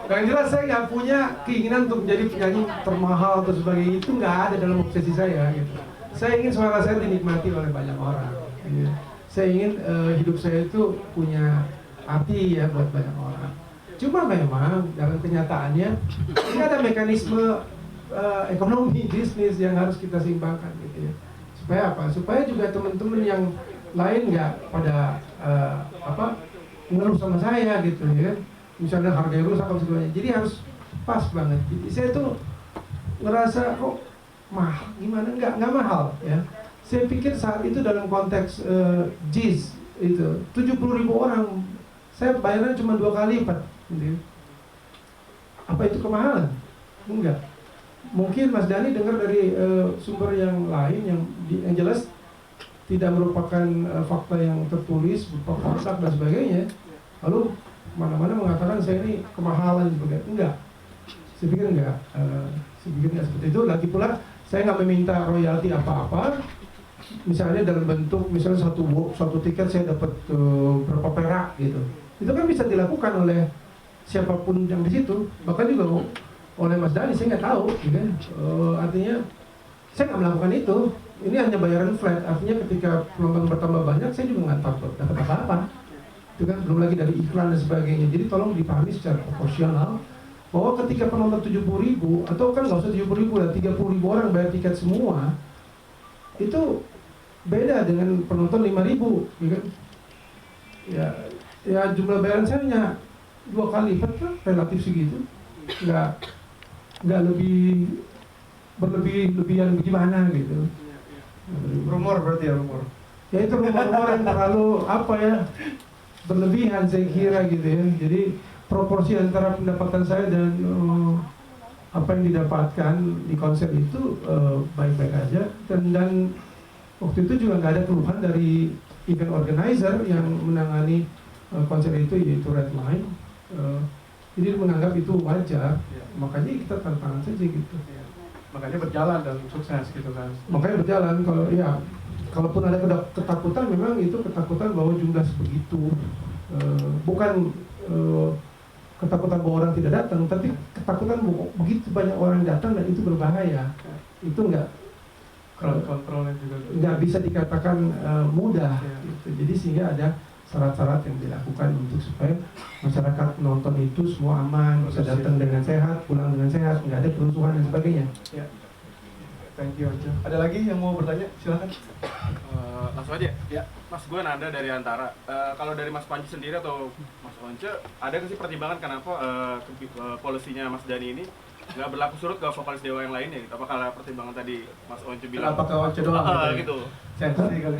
Yang jelas saya nggak punya keinginan untuk menjadi penyanyi termahal atau sebagainya, itu nggak ada dalam obsesi saya. Gitu. Saya ingin suara saya dinikmati oleh banyak orang. Gitu. Saya ingin hidup saya itu punya arti ya buat banyak orang. Cuma memang dalam kenyataannya ini ada mekanisme ekonomi bisnis yang harus kita seimbangkan gitu ya. Supaya apa? Supaya juga teman-teman yang lain nggak pada ngeluh sama saya gitu ya. Misalnya harganya rusak atau segalanya. Jadi harus pas banget. Jadi saya tuh ngerasa kok mahal gimana? Nggak mahal ya. Saya pikir saat itu dalam konteks JIS itu 70.000 orang, saya bayarnya cuma 2 kali lipat. Gitu. Apa itu kemahalan? Enggak. Mungkin Mas Dhani dengar dari sumber yang lain yang jelas tidak merupakan fakta yang tertulis berupa kontrak dan sebagainya. Lalu mana-mana mengatakan saya ini kemahalan juga. Enggak. Saya pikir enggak. Saya pikir enggak seperti itu. Lagi pula saya nggak meminta royalti apa-apa. Misalnya dalam bentuk misalnya satu tiket saya dapat berapa perak gitu. Itu kan bisa dilakukan oleh siapapun yang di situ. Bahkan juga oleh Mas Dhani, saya nggak tahu, gitu. Artinya saya nggak melakukan itu. Ini hanya bayaran flat. Artinya ketika penonton bertambah banyak, saya juga nggak dapat apa-apa. Itu kan belum lagi dari iklan dan sebagainya. Jadi tolong dipahami secara proporsional bahwa ketika penonton 70.000 atau kan nggak usah 70.000 lah, 30.000 orang bayar tiket semua, itu beda dengan penonton 5.000, gitu kan? Ya jumlah bayaran saya hanya 2 kali lipat kan, relatif segitu. Nggak lebih berlebihan gimana gitu. Rumor berarti ya, rumor. Ya itu rumor-rumor yang terlalu berlebihan saya kira gitu ya. Jadi proporsi antara pendapatan saya dan apa yang didapatkan di konser itu baik-baik aja. Dan waktu itu juga nggak ada keluhan dari event organizer yang menangani konser itu, yaitu Redline. Jadi menganggap itu wajar, makanya kita tanda tangan saja gitu. Makanya berjalan dan sukses gitu kan. Makanya berjalan. Kalaupun ada ketakutan, memang itu ketakutan bahwa jumlah sebegitu, bukan ketakutan bahwa orang tidak datang, tapi ketakutan bahwa begitu banyak orang datang dan itu berbahaya. Itu Crowd controlnya juga nggak bisa dikatakan mudah. Gitu. Jadi sehingga ada syarat-syarat yang dilakukan untuk supaya masyarakat nonton itu semua aman, bisa datang dengan sehat, pulang dengan sehat, nggak ada kerusuhan dan sebagainya. Ya. Thank you aja. Ada lagi yang mau bertanya? Silakan. Langsung aja. Ya, Mas, gue Nanda dari Antara. Kalau dari Mas Panji sendiri atau Mas Once, ada nggak sih pertimbangan kenapa polisinya Mas Dhani ini nggak berlaku surut ke vokalis Dewa yang lainnya gitu? Apa karena pertimbangan tadi Mas Once bilang? Kenapa ke Once doang gitu? Sensi kali.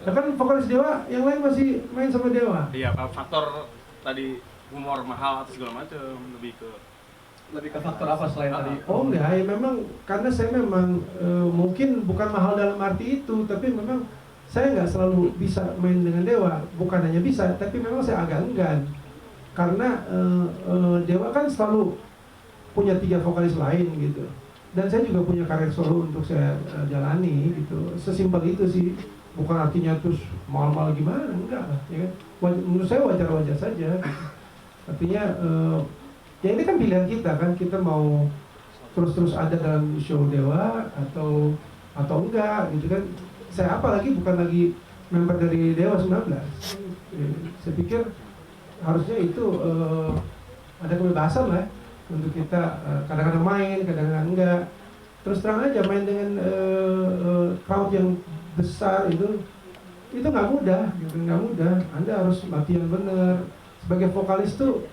Nah, kan vokalis Dewa yang lain masih main sama Dewa. Iya, faktor tadi humor mahal atau segala macam, lebih ke faktor apa selain tadi? Oh enggak, ya memang karena saya memang mungkin bukan mahal dalam arti itu, tapi memang saya nggak selalu bisa main dengan Dewa. Bukan hanya bisa, tapi memang saya agak enggan karena Dewa kan selalu punya 3 vokalis lain gitu, dan saya juga punya karir solo untuk saya jalani gitu. Sesimpel itu sih, bukan artinya terus mahal-mahal gimana, enggak lah ya kan. Menurut saya wajar-wajar saja gitu. Artinya ya ini kan pilihan kita mau terus-terus ada dalam show Dewa atau enggak gitu kan. Saya apalagi bukan lagi member dari Dewa 19. Saya pikir harusnya itu ada kebebasan lah untuk kita kadang-kadang main, kadang-kadang enggak. Terus terang aja main dengan crowd yang besar itu nggak mudah, gitu, nggak mudah. Anda harus latihan benar. Sebagai vokalis tuh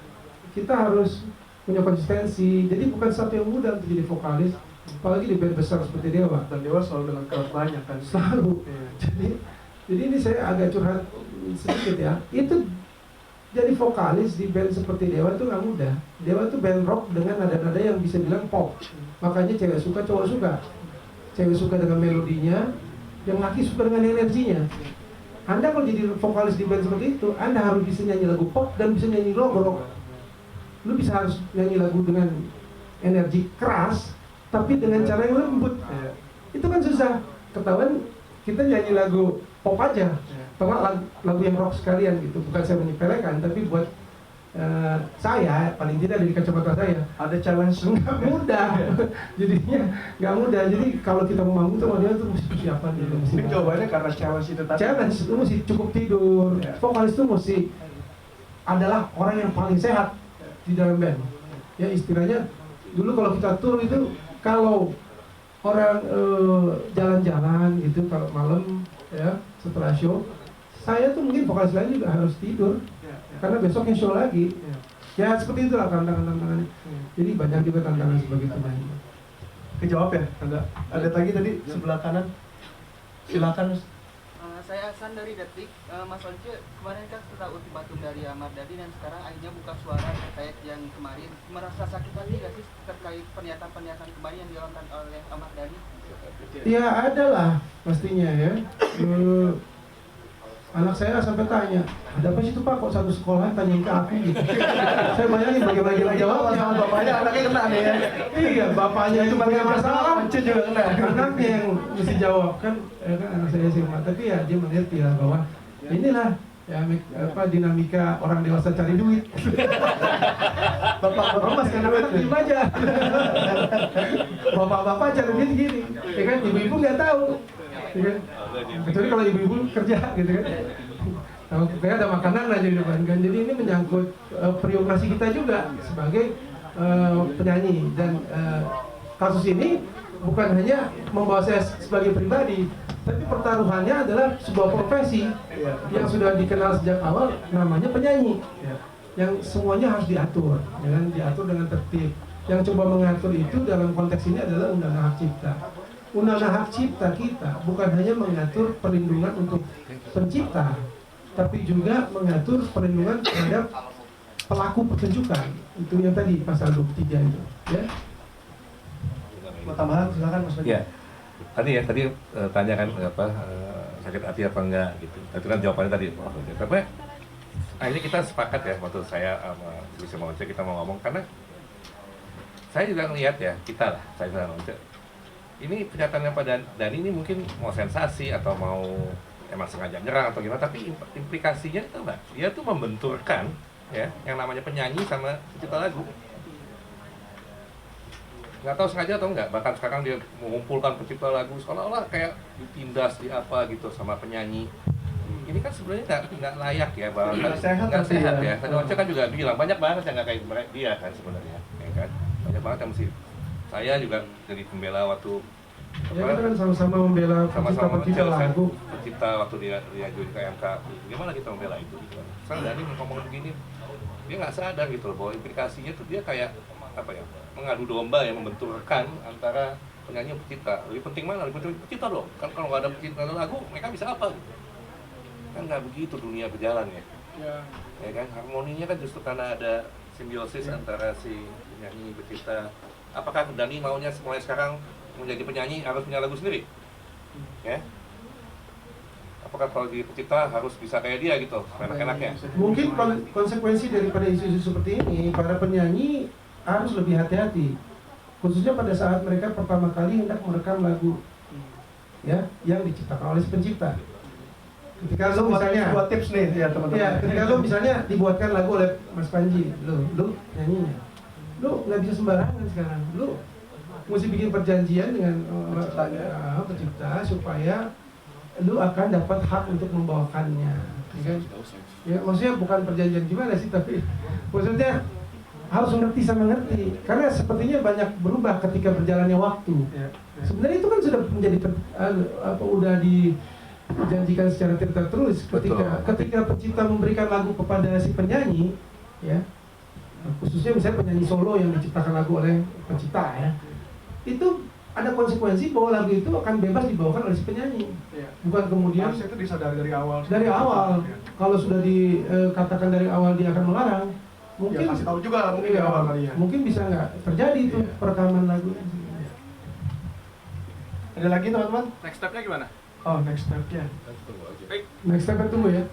kita harus punya konsistensi. Jadi bukan satu yang mudah untuk jadi vokalis, apalagi di band besar seperti Dewa. Dan Dewa selalu dengan crowd banyak kan. Selalu. Jadi ini saya agak curhat sedikit ya. Itu jadi vokalis di band seperti Dewa itu nggak mudah. Dewa itu band rock dengan nada-nada yang bisa bilang pop. Makanya cewek suka, cowok suka. Cewek suka dengan melodinya, yang laki suka dengan energinya. Anda kalau jadi vokalis di band seperti itu, Anda harus bisa nyanyi lagu pop dan bisa nyanyi rock. Lu bisa harus nyanyi lagu dengan energi keras, tapi dengan cara yang lembut. Itu kan susah. Ketahuan kita nyanyi lagu pop aja. Atau lagu yang rock sekalian gitu. Bukan saya menyepelekan, tapi buat saya paling tidak dari kacamata saya ada challenge nggak mudah. Jadinya nggak mudah. Jadi kalau kita mau manggung sama dia tuh mesti persiapan gitu. Mungkin jawabannya karena challenge itu tadi. Challenge itu mesti cukup tidur. Vokalis itu mesti adalah orang yang paling sehat di dalam band. Ya istilahnya dulu kalau kita tur itu kalau orang jalan-jalan gitu kalau malam ya setelah show, saya tuh mungkin vokalis lain juga harus tidur karena besoknya show lagi. Ya seperti itulah tantangan-tantangannya. Jadi banyak juga tantangan sebagai penyanyi. Kejawab ya? Ada lagi tadi sebelah kanan. Silakan. Saya Hasan dari Detik. Mas Once, kemarin kan setelah ultimatum dari Ahmad Dhani dan sekarang akhirnya buka suara terkait yang kemarin. Merasa sakit hati nggak sih terkait pernyataan kemarin yang dilakukan oleh Ahmad Dhani? Ya ada lah pastinya ya. Anak saya sampai tanya, ada apa sih itu Pak, kok satu sekolah tanyain ke aku gitu. Saya bayangin bagaimana jawabnya. Sama bapaknya, anaknya kena nih ya. Iya, bapaknya itu punya masalah, Once juga kena. anaknya yang mesti jawab kan anak saya SMA. Tapi ya dia mengerti lah bahwa inilah ya dinamika orang dewasa cari duit. Bapak-bapak mas kadang-kadang diem aja. Bapak-bapak cari duit gini, ya kan ibu-ibu nggak tahu. Ya kan? Kecuali kalau ibu-ibu kerja gitu kan. Kalau kita ada makanan aja di depan kan. Jadi ini menyangkut privasi kita juga sebagai penyanyi dan kasus ini bukan hanya membawa saya sebagai pribadi, tapi pertaruhannya adalah sebuah profesi yang sudah dikenal sejak awal namanya penyanyi. Yang semuanya harus diatur, ya kan? Diatur dengan tertib. Yang coba mengatur itu dalam konteks ini adalah Undang-Undang Hak Cipta. Undang-Undang Hak Cipta kita bukan hanya mengatur perlindungan untuk pencipta, tapi juga mengatur perlindungan terhadap pelaku pertunjukan. Itu yang tadi pasal 23 itu, ya. Mau tambahan silakan Mas Badi. Ya, tadi tanya kan sakit hati apa enggak gitu. Itu kan jawabannya tadi. Tapi akhirnya kita sepakat ya waktu saya sama Once kita mau ngomong karena saya juga ngelihat ya saya sama Once ini pernyataannya Pak Dhani ini mungkin mau sensasi atau mau emang sengaja nyerang atau gimana, tapi implikasinya itu enggak, dia tuh membenturkan ya yang namanya penyanyi sama pencipta lagu. Nggak tahu sengaja atau enggak, bahkan sekarang dia mengumpulkan pencipta lagu seolah-olah kayak ditindas di apa gitu sama penyanyi. Ini kan sebenarnya nggak layak ya, nggak sehat ya. Tadi Once kan juga bilang banyak banget yang nggak kayak dia kan sebenarnya, ya kan? Banyak banget yang mesti. Saya juga jadi pembela waktu Ya kita kan sama-sama membela pencipta lagu. Pencipta waktu dia jadi ke MK, gimana kita membela itu? Gitu. Sekarang Dhani ngomong begini, dia nggak sadar gitu loh bahwa implikasinya tuh dia kayak apa ya, mengadu domba yang membenturkan antara penyanyi dan pencipta. Lebih penting mana? Lebih penting pencipta dong. Kan kalau nggak ada pencipta lagu, mereka bisa apa? Kan nggak begitu dunia berjalan ya. Ya kan harmoninya kan justru karena ada simbiosis antara si penyanyi pencipta. Apakah Dhani maunya mulai sekarang menjadi penyanyi harus punya lagu sendiri? Ya? Apakah kalau di pencipta harus bisa kayak dia gitu, enak-enaknya? Mungkin konsekuensi daripada isu-isu seperti ini, para penyanyi harus lebih hati-hati, khususnya pada saat mereka pertama kali hendak merekam lagu, ya, yang diciptakan oleh si pencipta. Ketika lo misalnya, buat tips nih ya teman-teman. Ya, ketika lo misalnya dibuatkan lagu oleh Mas Panji, lo nyanyinya, lo nggak bisa sembarangan sekarang, lo mesti bikin perjanjian dengan pencipta supaya lu akan dapat hak untuk membawakannya, ya kan? Ya maksudnya bukan perjanjian gimana sih, tapi maksudnya harus ngerti sama ngerti, karena sepertinya banyak berubah ketika berjalannya waktu. Sebenarnya itu kan sudah menjadi udah dijanjikan secara tertulis ketika pencipta memberikan lagu kepada si penyanyi, ya khususnya misalnya penyanyi solo yang diciptakan lagu oleh pencipta ya. Itu ada konsekuensi bahwa lagu itu akan bebas dibawakan oleh si penyanyi, bukan kemudian harusnya itu disadari dari awal. Dari awal, kalau sudah dikatakan dari awal dia akan melarang, mungkin ya, kasih tahu juga mungkin dari awal kali ya. Mungkin bisa nggak terjadi itu perekaman lagu. Ada lagi teman-teman? Next step-nya gimana? Oh, next step-nya. Next step-nya tunggu ya.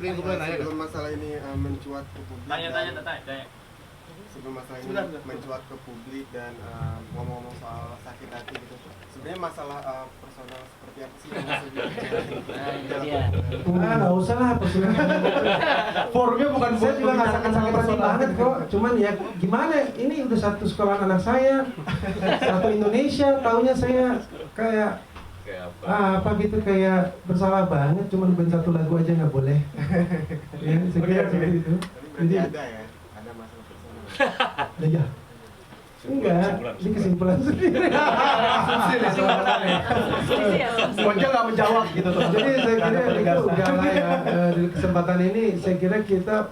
Sebelum masalah ini mencuat ke publik. Tanya. Sebelum masalah ini mencuat ke publik dan ngomong-ngomong soal sakit hati gitu, sebenarnya masalah personal seperti apa sih yang masih Nggak usah lah personal. Forumnya bukan Saya juga nggak sakit hati banget kok. Cuman ya gimana? Ini udah satu sekolah anak saya, satu Indonesia. Taunya saya kayak apa gitu, kayak bersalah banget. Cuman satu lagu aja nggak boleh. Ya, saya kira seperti itu. Berarti ada ya, ada masalah personal. Ya. Enggak, ini kesimpulan sendiri. Once nggak menjawab gitu tuh. Jadi saya kira itu udah lah ya, di kesempatan ini saya kira kita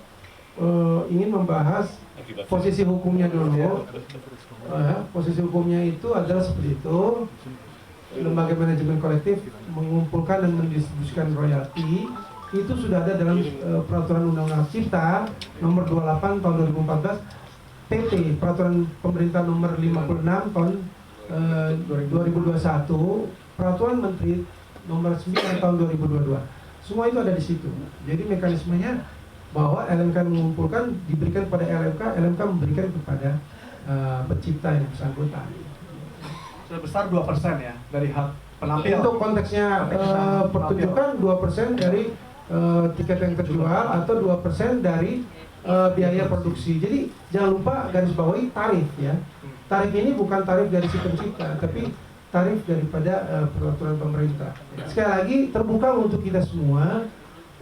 ingin membahas posisi hukumnya dulu. Posisi hukumnya itu adalah seperti itu. Lembaga manajemen kolektif mengumpulkan dan mendistribusikan royalti itu sudah ada dalam peraturan undang-undang cipta nomor 28 tahun 2014, PP peraturan pemerintah nomor 56 tahun 2021, peraturan menteri nomor 9 tahun 2022. Semua itu ada di situ. Jadi mekanismenya bahwa LMK mengumpulkan diberikan kepada LMK, LMK memberikan kepada pencipta yang bersangkutan. Sebesar 2% ya dari hak penampil. Untuk konteksnya pertunjukan 2% dari tiket yang terjual atau 2% dari biaya produksi. Jadi jangan lupa garis bawahi tarif ya. Tarif ini bukan tarif dari si pencipta, tapi tarif daripada peraturan pemerintah. Sekali lagi terbuka untuk kita semua,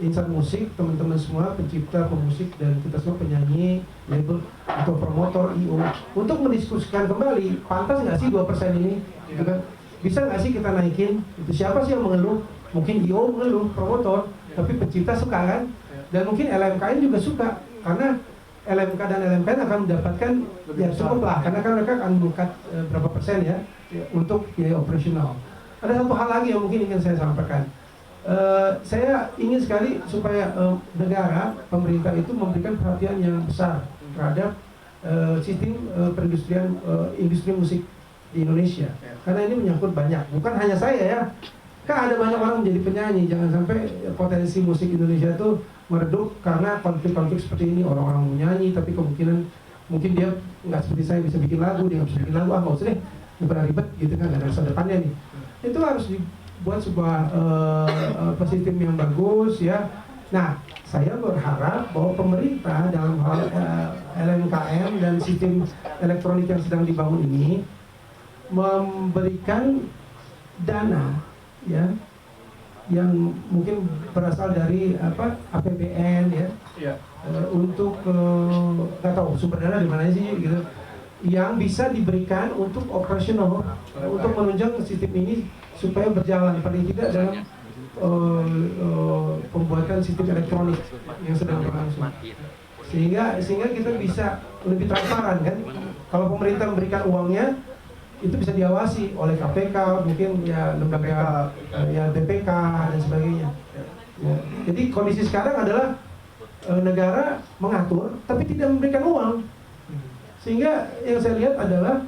insan musik, teman-teman semua, pencipta, pemusik, dan kita semua penyanyi, label atau promotor, IO, untuk mendiskusikan kembali, pantas nggak sih 2% ini? Gitu kan? Bisa nggak sih kita naikin? Itu siapa sih yang mengeluh? Mungkin IO mengeluh, promotor, tapi pencipta suka kan? Dan mungkin LMKN juga suka, karena LMK dan LMKN akan mendapatkan ya cukup lah, karena kan mereka akan buka berapa persen ya untuk biaya operasional. Ada satu hal lagi yang mungkin ingin saya sampaikan. Saya ingin sekali supaya negara, pemerintah itu memberikan perhatian yang besar terhadap sistem perindustrian industri musik di Indonesia, karena ini menyangkut banyak, bukan hanya saya ya. Kan ada banyak orang menjadi penyanyi, jangan sampai potensi musik Indonesia itu meredup karena konflik-konflik seperti ini. Orang-orang menyanyi tapi kemungkinan mungkin dia nggak seperti saya bisa bikin lagu, dia nggak bisa bikin lagu, nggak usah deh, daripada ribet gitu kan, nggak ada masa depannya nih. Itu harus dibuat sebuah sistem yang bagus ya. Nah, saya berharap bahwa pemerintah dalam hal LMKM dan sistem elektronik yang sedang dibangun ini memberikan dana ya yang mungkin berasal dari APBN ya, untuk nggak tahu sumber dana di mana sih gitu, yang bisa diberikan untuk operasional, untuk menunjang sistem ini supaya berjalan paling tidak dalam pembuatan sistem elektronik yang sedang berlangsung, sehingga kita bisa lebih transparan kan. Kalau pemerintah memberikan uangnya, itu bisa diawasi oleh KPK, mungkin ya lembaga ya BPK dan sebagainya. Ya. Jadi kondisi sekarang adalah negara mengatur tapi tidak memberikan uang, sehingga yang saya lihat adalah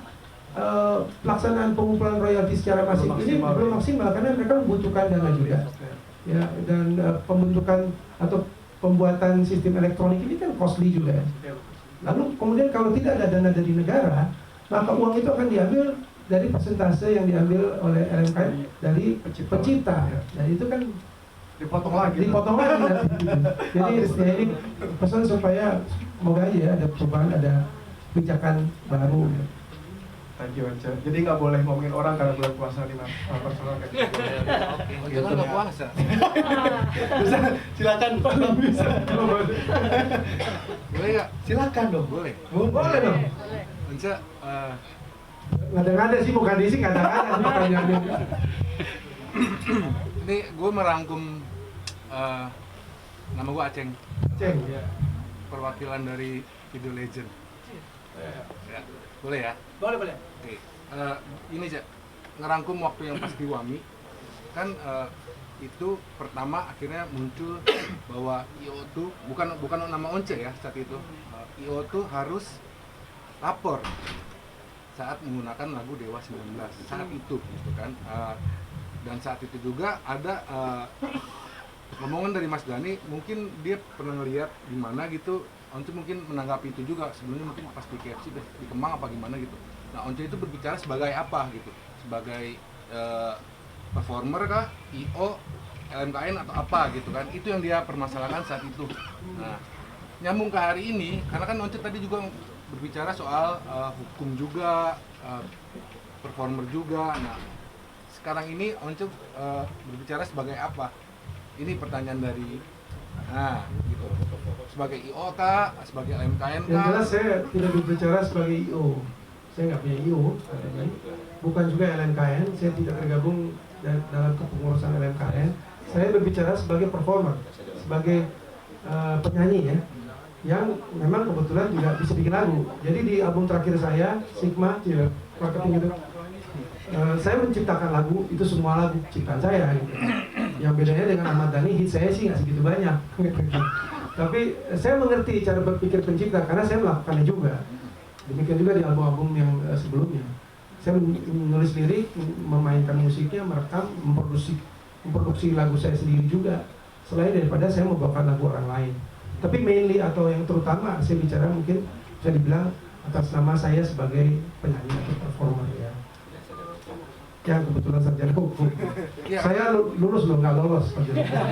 pelaksanaan pengumpulan royalti secara masif ini belum maksimal karena mereka membutuhkan dana juga. Ya, dan pembentukan atau pembuatan sistem elektronik ini kan costly juga. Lalu kemudian kalau tidak ada dana dari negara, maka uang itu akan diambil dari persentase yang diambil oleh LMKN dari pencipta. Nah itu kan dipotong lagi nanti. Jadi ya ini pesan supaya semoga aja ya ada perubahan, ada kebijakan baru. Thank you, Once. Jadi nggak boleh ngomongin orang karena bulan puasa nih, Mas. Personal kayak gitu. Oke, kan nggak puasa. Bisa, silakan Pak. Bisa. Boleh nggak? Silakan dong. Boleh. Boleh dong. Once, Ngada-ngada sih, bukan diisi, ngada-ngada pertanyaannya. Ini gue merangkum nama gue Aceng. Aceng, ya. Perwakilan dari Video Legend. Ya. Boleh ya? Boleh. Oke. Ini Cak, ngerangkum waktu yang pas di Wami kan itu pertama akhirnya muncul bahwa IO tuh bukan nama Once ya saat itu. IO tuh harus lapor saat menggunakan lagu Dewa 19 saat itu gitu kan. Dan saat itu juga ada ngomongan dari Mas Dhani, mungkin dia pernah ngeliat di mana gitu. Once mungkin menanggapi itu juga sebelumnya, mungkin pas di KFC di Kemang apa gimana gitu. Nah, Once itu berbicara sebagai apa gitu, sebagai performer kah, IO, LMKN atau apa gitu kan. Itu yang dia permasalahkan saat itu. Nah, nyambung ke hari ini karena kan Once tadi juga berbicara soal hukum juga, performer juga. Nah, sekarang ini Once berbicara sebagai apa? Ini pertanyaan dari, gitu. sebagai IO kah, sebagai LMKN Yang kah? jelas saya tidak berbicara sebagai IO. Saya nggak punya IO, katanya. Bukan juga LMKN, saya tidak tergabung dalam kepengurusan LMKN. Saya berbicara sebagai performer, sebagai penyanyi ya, yang memang kebetulan juga bisa bikin lagu. Jadi di album terakhir saya, Sigma, marketing itu, saya menciptakan lagu, itu semua lagu ciptaan saya gitu. Yang bedanya dengan Ahmad Dhani, hit saya sih nggak segitu banyak. Tapi saya mengerti cara berpikir pencipta karena saya melakukannya juga. Demikian juga di album-album yang sebelumnya. Saya menulis lirik, memainkan musiknya, merekam, memproduksi lagu saya sendiri juga. Selain daripada saya membawakan lagu orang lain. Tapi mainly atau yang terutama saya bicara mungkin bisa dibilang atas nama saya sebagai penyanyi atau performer ya. Yang kebetulan sarjana hukum. Ya. Saya lulus loh, nggak lolos sarjana hukum.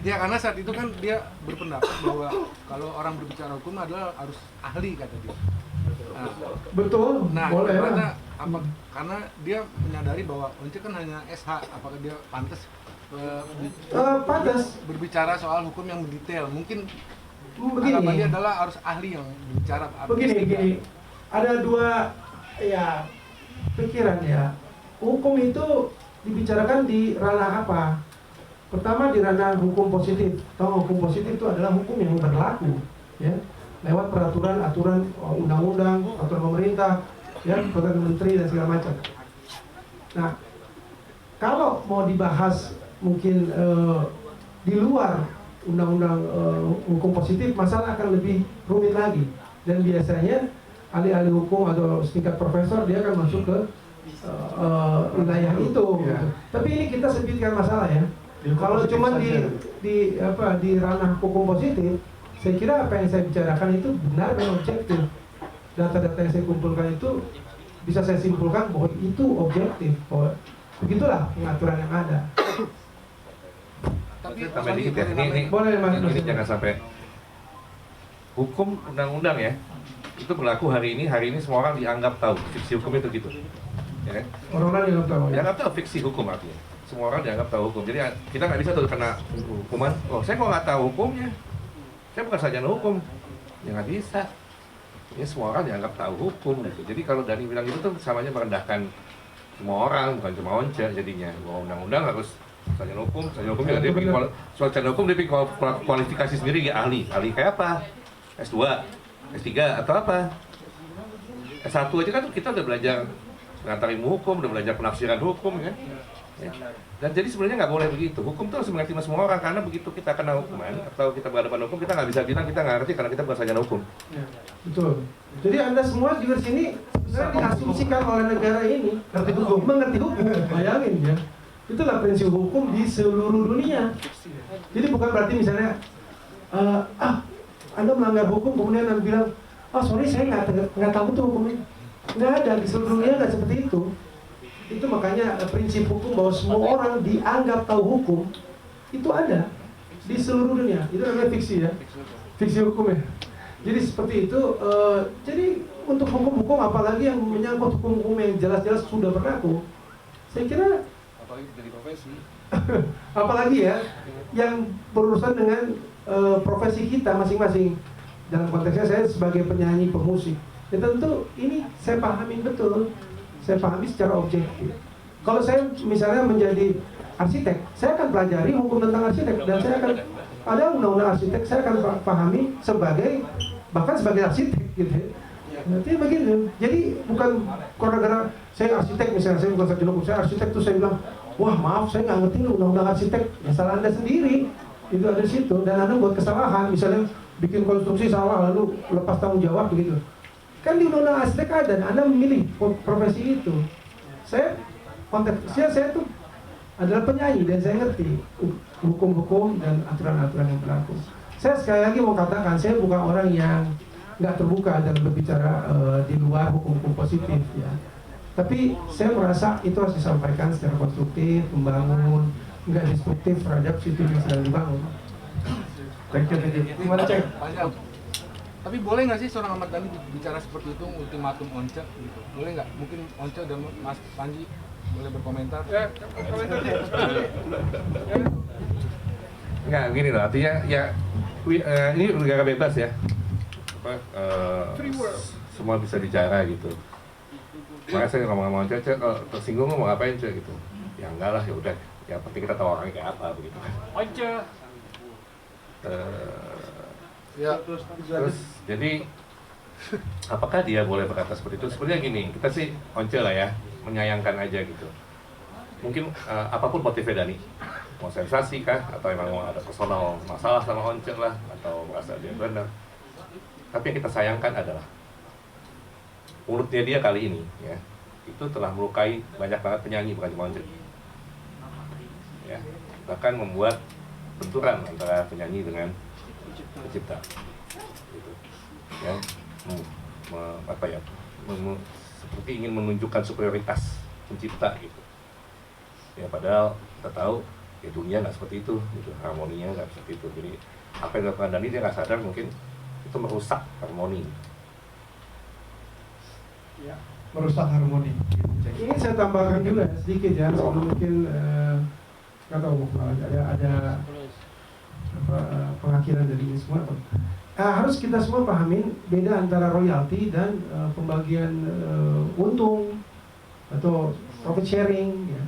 Ya karena saat itu kan dia berpendapat bahwa kalau orang berbicara hukum adalah harus ahli kata dia. Nah, betul, nah, boleh karena lah. karena dia menyadari bahwa Once kan hanya SH, apakah dia pantas pantas berbicara soal hukum yang mendetail? Mungkin begini. harapannya adalah harus ahli yang berbicara. Begini, ada dua ya pikiran ya. Hukum itu dibicarakan di ranah apa? Pertama di ranah hukum positif. Tahu hukum positif itu adalah hukum yang berlaku, ya, lewat peraturan, aturan, undang-undang, aturan pemerintah, ya, peraturan menteri dan segala macam. Nah, kalau mau dibahas mungkin di luar undang-undang hukum positif, masalah akan lebih rumit lagi. Dan biasanya ahli-ahli hukum atau setingkat profesor dia akan masuk ke wilayah itu. Gitu. Tapi ini kita sempitkan masalah ya. Kalau cuma di ranah hukum positif, saya kira apa yang saya bicarakan itu benar dan objektif. Data-data yang saya kumpulkan itu bisa saya simpulkan bahwa itu objektif. Bahwa begitulah pengaturan yang ada. Tapi tambah dikit ya, ini jangan sampai hukum undang-undang ya, itu berlaku hari ini semua orang dianggap tahu, fiksi hukum itu gitu, ya kan? Orang-orang dianggap tahu. Dianggap tahu fiksi hukum artinya, semua orang dianggap tahu hukum. Jadi kita nggak bisa tuh kena hukuman. Oh, saya kok nggak tahu hukumnya, saya bukan sarjana hukum, ya nggak bisa. Ya semua orang dianggap tahu hukum gitu. Jadi kalau Dhani bilang itu tuh samanya merendahkan semua orang, bukan cuma Once jadinya. Bahwa undang-undang harus sarjana hukum juga dia bikin sarjana hukum, dia bikin kualifikasi sendiri ya, ahli kayak apa? S2, S3 atau apa? S1 aja kan kita udah belajar pengantar ilmu hukum, udah belajar penafsiran hukum kan? Ya. Dan jadi sebenarnya nggak boleh begitu. Hukum itu harus mengerti semua orang, karena begitu kita kena hukuman atau kita berhadapan hukum, kita nggak bisa bilang kita nggak ngerti karena kita bukan sarjana hukum. Ya, betul. Jadi Anda semua juga di sini sebenarnya diasumsikan oleh negara ini mengerti hukum. Bayangin ya. Itulah prinsip hukum di seluruh dunia. Jadi bukan berarti misalnya Anda melanggar hukum kemudian Anda bilang, oh sorry saya nggak tahu tuh hukumnya. Nggak ada, di seluruh dunia nggak seperti itu. Itu makanya prinsip hukum bahwa semua orang dianggap tahu hukum itu ada di seluruh dunia. Itu namanya fiksi ya, fiksi hukum ya. Jadi seperti itu. Jadi untuk hukum-hukum apalagi yang menyangkut hukum-hukum yang jelas-jelas sudah berlaku, saya kira apalagi jadi profesi. apalagi ya yang berurusan dengan profesi kita masing-masing. Dalam konteksnya saya sebagai penyanyi, pemusik, ya tentu ini saya pahami betul. Saya pahami secara objektif. Kalau saya misalnya menjadi arsitek, saya akan pelajari hukum tentang arsitek dan saya akan ada undang-undang arsitek, saya akan pahami bahkan sebagai arsitek gitu. Nanti begitu. Jadi bukan gara-gara saya arsitek misalnya, saya bukan sarjana hukum, saya arsitek tuh saya bilang, wah maaf saya nggak ngerti undang-undang arsitek. Ya salah Anda sendiri. Itu ada di situ dan Anda buat kesalahan, misalnya bikin konstruksi salah lalu lepas tanggung jawab begitu. Kan di undang-undang arsitek ada, dan Anda memilih profesi itu. Konteksnya saya tuh adalah penyanyi dan saya ngerti hukum-hukum dan aturan-aturan yang berlaku. Saya sekali lagi mau katakan, saya bukan orang yang nggak terbuka dalam berbicara di luar hukum-hukum positif ya. Tapi saya merasa itu harus disampaikan secara konstruktif, membangun, nggak destruktif terhadap sistem yang sedang dibangun. Thank you. Gimana cek? Tapi boleh nggak sih seorang Ahmad Dhani bicara seperti itu, ultimatum Once gitu? Boleh nggak? Mungkin Once dan Mas Panji boleh berkomentar? Ya, komentar sih. Nggak, gini loh, artinya ya ini negara bebas ya. Semua bisa bicara gitu. Makanya saya ngomong sama Once, kalau tersinggung mau ngapain Ce gitu. Ya enggak lah, ya udah. Yang penting kita tahu orangnya kayak apa begitu kan. Once. Ya, Terus jadi apakah dia boleh berkata seperti itu? Sebenarnya gini, kita sih Once lah ya, menyayangkan aja gitu. Mungkin apapun motifnya Dani, mau sensasi kah, atau emang mau ada personal masalah sama Once lah, atau merasa dia benar. Tapi yang kita sayangkan adalah mulutnya dia kali ini, ya, itu telah melukai banyak banget penyanyi, bukan cuma Once. Ya, bahkan membuat benturan antara penyanyi dengan pencipta, gitu. Ya, seperti ingin menunjukkan superioritas pencipta gitu. Ya padahal kita tahu ya dunia nggak seperti itu, gitu. Harmoninya nggak seperti itu. Jadi apa yang dilakukan Dani dia nggak sadar mungkin itu merusak harmoni. Ya, merusak harmoni. Ini saya tambahkan juga sedikit ya, sebelum mungkin nggak tahu ada pengakhiran dari ini semua. Harus kita semua pahamin beda antara royalti dan pembagian untung atau profit sharing. Ya.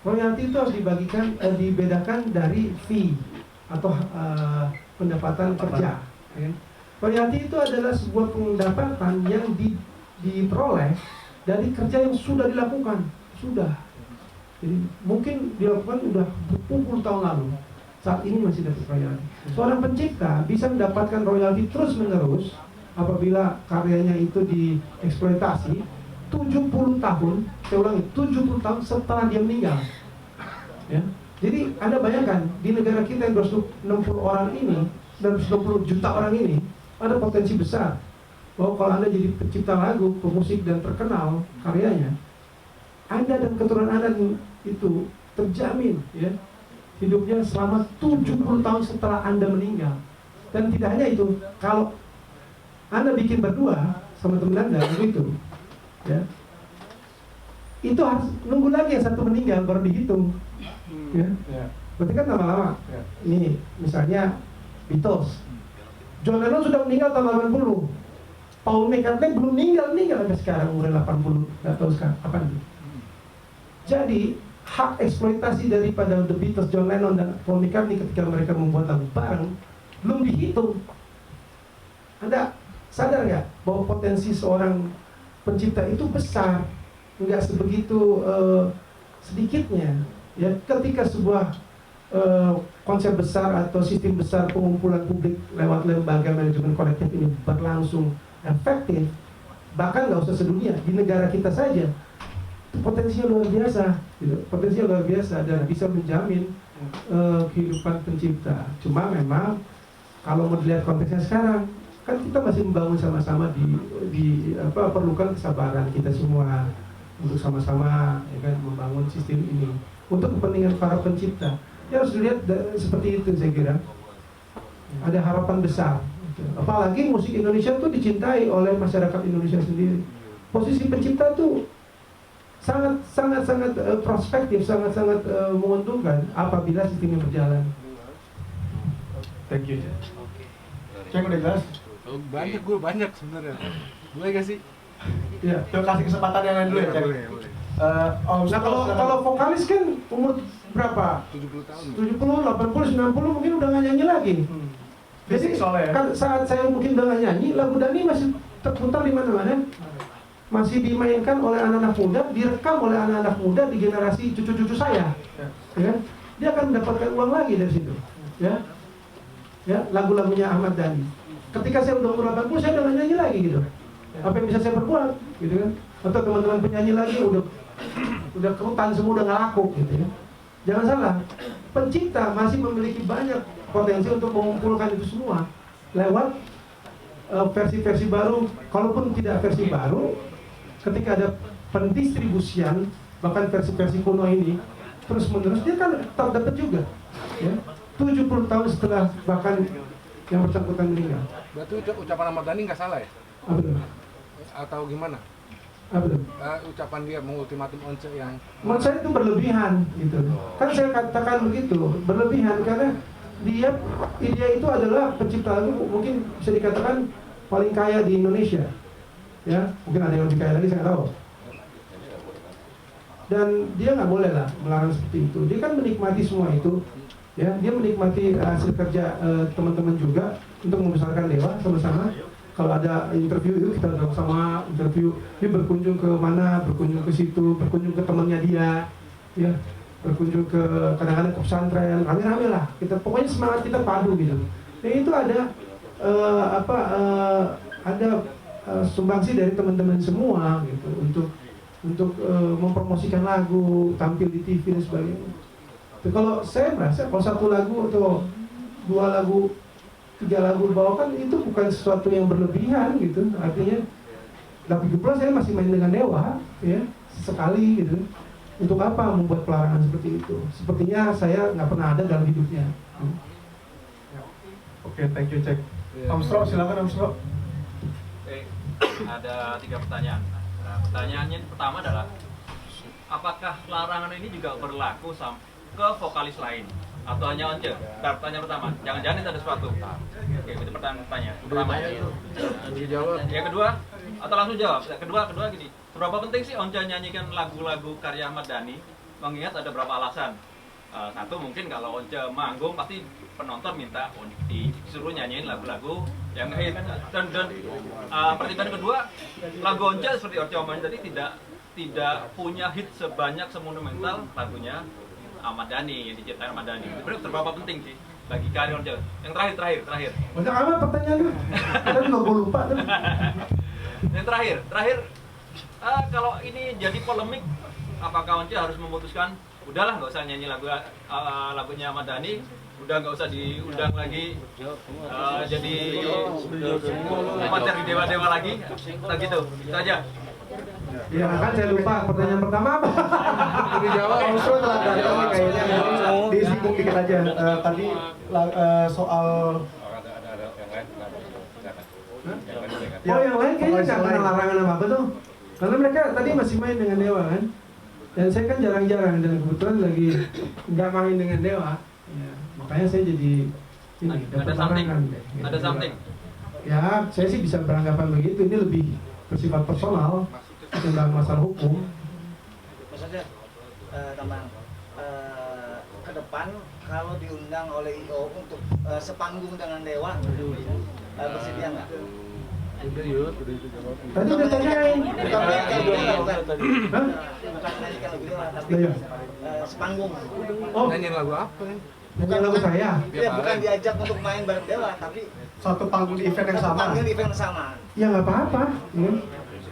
Royalti itu harus dibedakan dari fee atau pendapatan kerja. Ya. Royalti itu adalah sebuah pendapatan yang diperoleh dari kerja yang sudah dilakukan, Jadi mungkin dilakukan sudah berpuluh tahun lalu. Saat ini masih dapat royalti. Seorang pencipta bisa mendapatkan royalti terus-menerus apabila karyanya itu dieksploitasi 70 tahun, saya ulangi, 70 tahun setelah dia meninggal. Ya. Jadi Anda bayangkan, di negara kita yang 260 orang ini, dan 260 juta orang ini, ada potensi besar bahwa kalau Anda jadi pencipta lagu, pemusik dan terkenal karyanya, Anda dan keturunan Anda itu terjamin ya hidupnya selama 70 tahun setelah Anda meninggal. Dan tidak hanya itu, kalau Anda bikin berdua sama teman Anda begitu, ya, itu harus nunggu lagi yang satu meninggal baru dihitung. Ya. Berarti kan lama-lama. Ini misalnya Beatles, John Lennon sudah meninggal tahun 80, Paul McCartney belum meninggal sampai sekarang umur 80, nggak tahu sekarang kapan. Jadi hak eksploitasi daripada The Beatles, John Lennon dan Paul McCartney ketika mereka membuat lagu bareng belum dihitung. Anda sadar nggak bahwa potensi seorang pencipta itu besar, nggak sebegitu sedikitnya. Ya, ketika sebuah konsep besar atau sistem besar pengumpulan publik lewat lembaga manajemen kolektif ini berlangsung efektif, bahkan nggak usah sedunia, di negara kita saja potensinya luar biasa, gitu. Potensinya luar biasa dan bisa menjamin kehidupan pencipta. Cuma memang kalau mau dilihat konteksnya sekarang, kan kita masih membangun sama-sama perlukan kesabaran kita semua untuk sama-sama ya kan membangun sistem ini untuk kepentingan para pencipta. Ya harus dilihat seperti itu saya kira. Ada harapan besar. Apalagi musik Indonesia itu dicintai oleh masyarakat Indonesia sendiri. Posisi pencipta itu sangat prospektif, sangat menguntungkan apabila sistemnya berjalan. Thank you. Cek udah jelas? Banyak sebenarnya. Boleh gak sih? Iya. Coba kasih kesempatan yang lain dulu ya. Boleh. Nah kalau vokalis kan umur berapa? 70 tahun. 70, 80, 90 mungkin udah nggak nyanyi lagi. Jadi kan saat saya mungkin udah nggak nyanyi, lagu Dani masih terputar di mana-mana. Masih dimainkan oleh anak-anak muda, direkam oleh anak-anak muda di generasi cucu-cucu saya. Ya. Dia akan mendapatkan uang lagi dari situ. Ya, lagu-lagunya Ahmad Dhani. Ketika saya udah umur 80, saya udah nggak nyanyi lagi gitu. Apa yang bisa saya perbuat, gitu kan? Atau teman-teman penyanyi lagi udah kerutan semua, udah nggak laku, gitu ya. Jangan salah, pencipta masih memiliki banyak potensi untuk mengumpulkan itu semua lewat versi-versi baru. Kalaupun tidak versi baru, ketika ada pendistribusian, bahkan versi-versi kuno ini terus-menerus, dia kan tetap dapat juga. Ya. 70 tahun setelah bahkan yang bersangkutan meninggal. Berarti ucapan Ahmad Dhani nggak salah ya? Apa itu? Atau gimana? Apa itu? Ucapan dia mengultimatum Once yang... Menurut saya itu berlebihan gitu. Kan saya katakan begitu, berlebihan karena dia itu adalah pencipta lagu mungkin bisa dikatakan paling kaya di Indonesia. Ya, mungkin ada yang lebih kaya lagi, saya nggak tahu. Dan dia nggak boleh lah melarang seperti itu. Dia kan menikmati semua itu. Ya, dia menikmati hasil kerja teman-teman juga untuk membesarkan Dewa sama-sama. Kalau ada interview, yuk kita sama interview. Dia berkunjung ke mana, berkunjung ke situ, berkunjung ke temannya dia, ya, berkunjung ke kadang-kadang ke pesantren, rame-rame lah. Kita pokoknya semangat kita padu gitu. Dan itu ada sumbangsi dari teman-teman semua gitu untuk mempromosikan lagu, tampil di TV dan sebagainya. Kalau saya merasa kalau satu lagu atau 2 lagu, 3 lagu dibawakan itu bukan sesuatu yang berlebihan gitu. Artinya tapi pula saya masih main dengan Dewa ya sekali gitu. Untuk apa membuat pelarangan seperti itu? Sepertinya saya nggak pernah ada dalam hidupnya. Oke, thank you, Cek. Om Stro, silakan Om Stro. Ada 3 pertanyaan. Nah, pertanyaannya pertama adalah apakah larangan ini juga berlaku ke vokalis lain atau hanya Once? Nah, pertanyaan pertama, jangan-jangan itu ada sesuatu. Oke, itu pertanyaan pertama ya. Yang kedua, atau langsung jawab. Kedua gini, berapa penting sih Once nyanyikan lagu-lagu karya Ahmad Dhani? Mengingat ada beberapa alasan. Satu, mungkin kalau Once manggung pasti penonton minta disuruh nyanyiin lagu-lagu yang hit. Dan pertimbangan kedua, lagu Once seperti Once omongin tadi tidak punya hit sebanyak semonumental lagunya Ahmad Dhani yang diciptakan Ahmad Dhani. Berapa penting sih bagi karir Once? Yang terakhir. Banyak amat pertanyaan lu. Kita juga gue lupa tuh. Yang terakhir, kalau ini jadi polemik, apakah Once harus memutuskan udahlah nggak usah nyanyi lagunya Ahmad Dhani, udah nggak usah diundang lagi jadi materi dewa-dewa lagi, gitu aja. Ya kan saya lupa pertanyaan pertama apa? Dijawab. Om Stro telah datang nih kayaknya. Disinggung dikit aja. Tadi soal yang lain kayaknya nggak kena larangan apa-apa tuh. Karena mereka tadi masih main dengan Dewa kan. Dan saya kan jarang-jarang dan kebetulan lagi nggak main dengan Dewa. Ya, makanya saya jadi ini dapat larangan deh. Ada something. Ya, saya sih bisa beranggapan begitu. Ini lebih bersifat personal ketimbang masalah hukum. Maksudnya teman ke depan kalau diundang oleh IO untuk sepanggung dengan Dewa bersedia nggak? Tadi udah tanyain. Bukan nyanyikan lagu Dewa tapi sepanggung. Oh, nyanyiin lagu apa nih? Nyanyiin lagu saya. Ya, bukan diajak untuk main bareng Dewa tapi satu panggung di event yang sama. Panggung di event yang sama. Ya nggak apa-apa. Ya.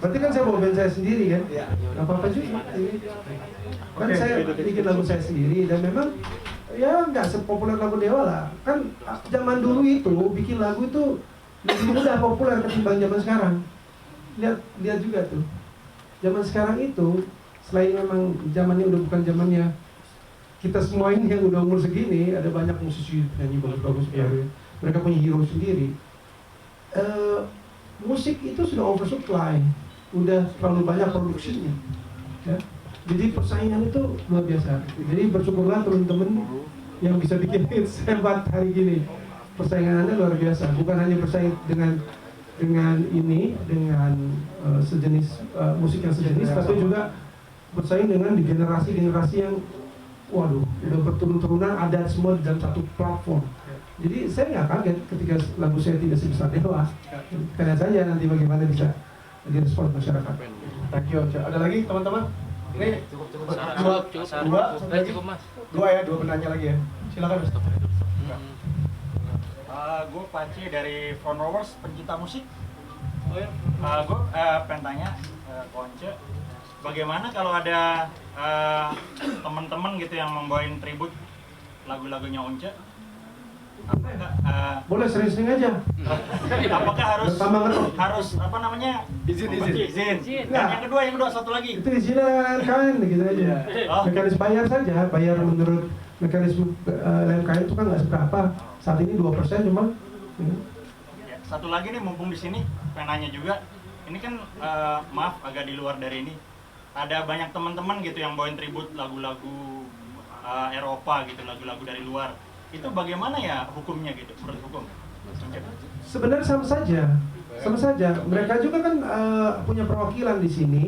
Berarti kan saya bawa band saya sendiri kan? Iya. Nggak apa-apa juga. Kan saya bikin lagu saya sendiri dan memang ya nggak sepopuler lagu Dewa lah. Kan zaman dulu itu bikin lagu itu lebih mudah populer ketimbang zaman sekarang. Lihat juga tuh. Zaman sekarang itu selain memang zamannya udah bukan zamannya kita semua ini yang udah umur segini, ada banyak musisi nyanyi bagus-bagus ya. Mereka punya hero sendiri. Musik itu sudah oversupply, udah terlalu banyak produksinya. Ya. Jadi persaingan itu luar biasa. Jadi bersyukurlah teman-teman yang bisa bikin hits hebat hari gini. Persaingannya luar biasa. Bukan hanya bersaing dengan sejenis musik yang sejenis, tapi juga bersaing dengan di generasi-generasi yang waduh, udah berturun-turunan ada semua di dalam satu platform. Jadi saya nggak kaget ketika lagu saya tidak sebesar Dewa. Kita lihat saja nanti bagaimana bisa direspon masyarakat. Thank you. Ada lagi teman-teman? Ini dua penanya lagi ya. Silakan. Gue Panci dari Front Rowers, pencinta musik. Gue pengen tanya ke Once, bagaimana kalau ada teman-teman gitu yang membawain tribute lagu-lagunya Once? Boleh sering-sering aja. Apakah harus apa namanya? Izin. Dan yang kedua satu lagi. Itu izinnya LMKN gitu aja. Mekanisme bayar saja, bayar menurut mekanisme LMKN itu kan nggak seberapa. Saat ini 2% cuma. Satu lagi nih, mumpung di sini pengen nanya juga. Ini kan maaf agak di luar dari ini. Ada banyak teman-teman gitu yang bawain tribute lagu-lagu Eropa gitu, lagu-lagu dari luar. itu bagaimana ya hukumnya gitu, menurut hukum? Sebenarnya sama saja. Sama saja. Mereka juga kan punya perwakilan di sini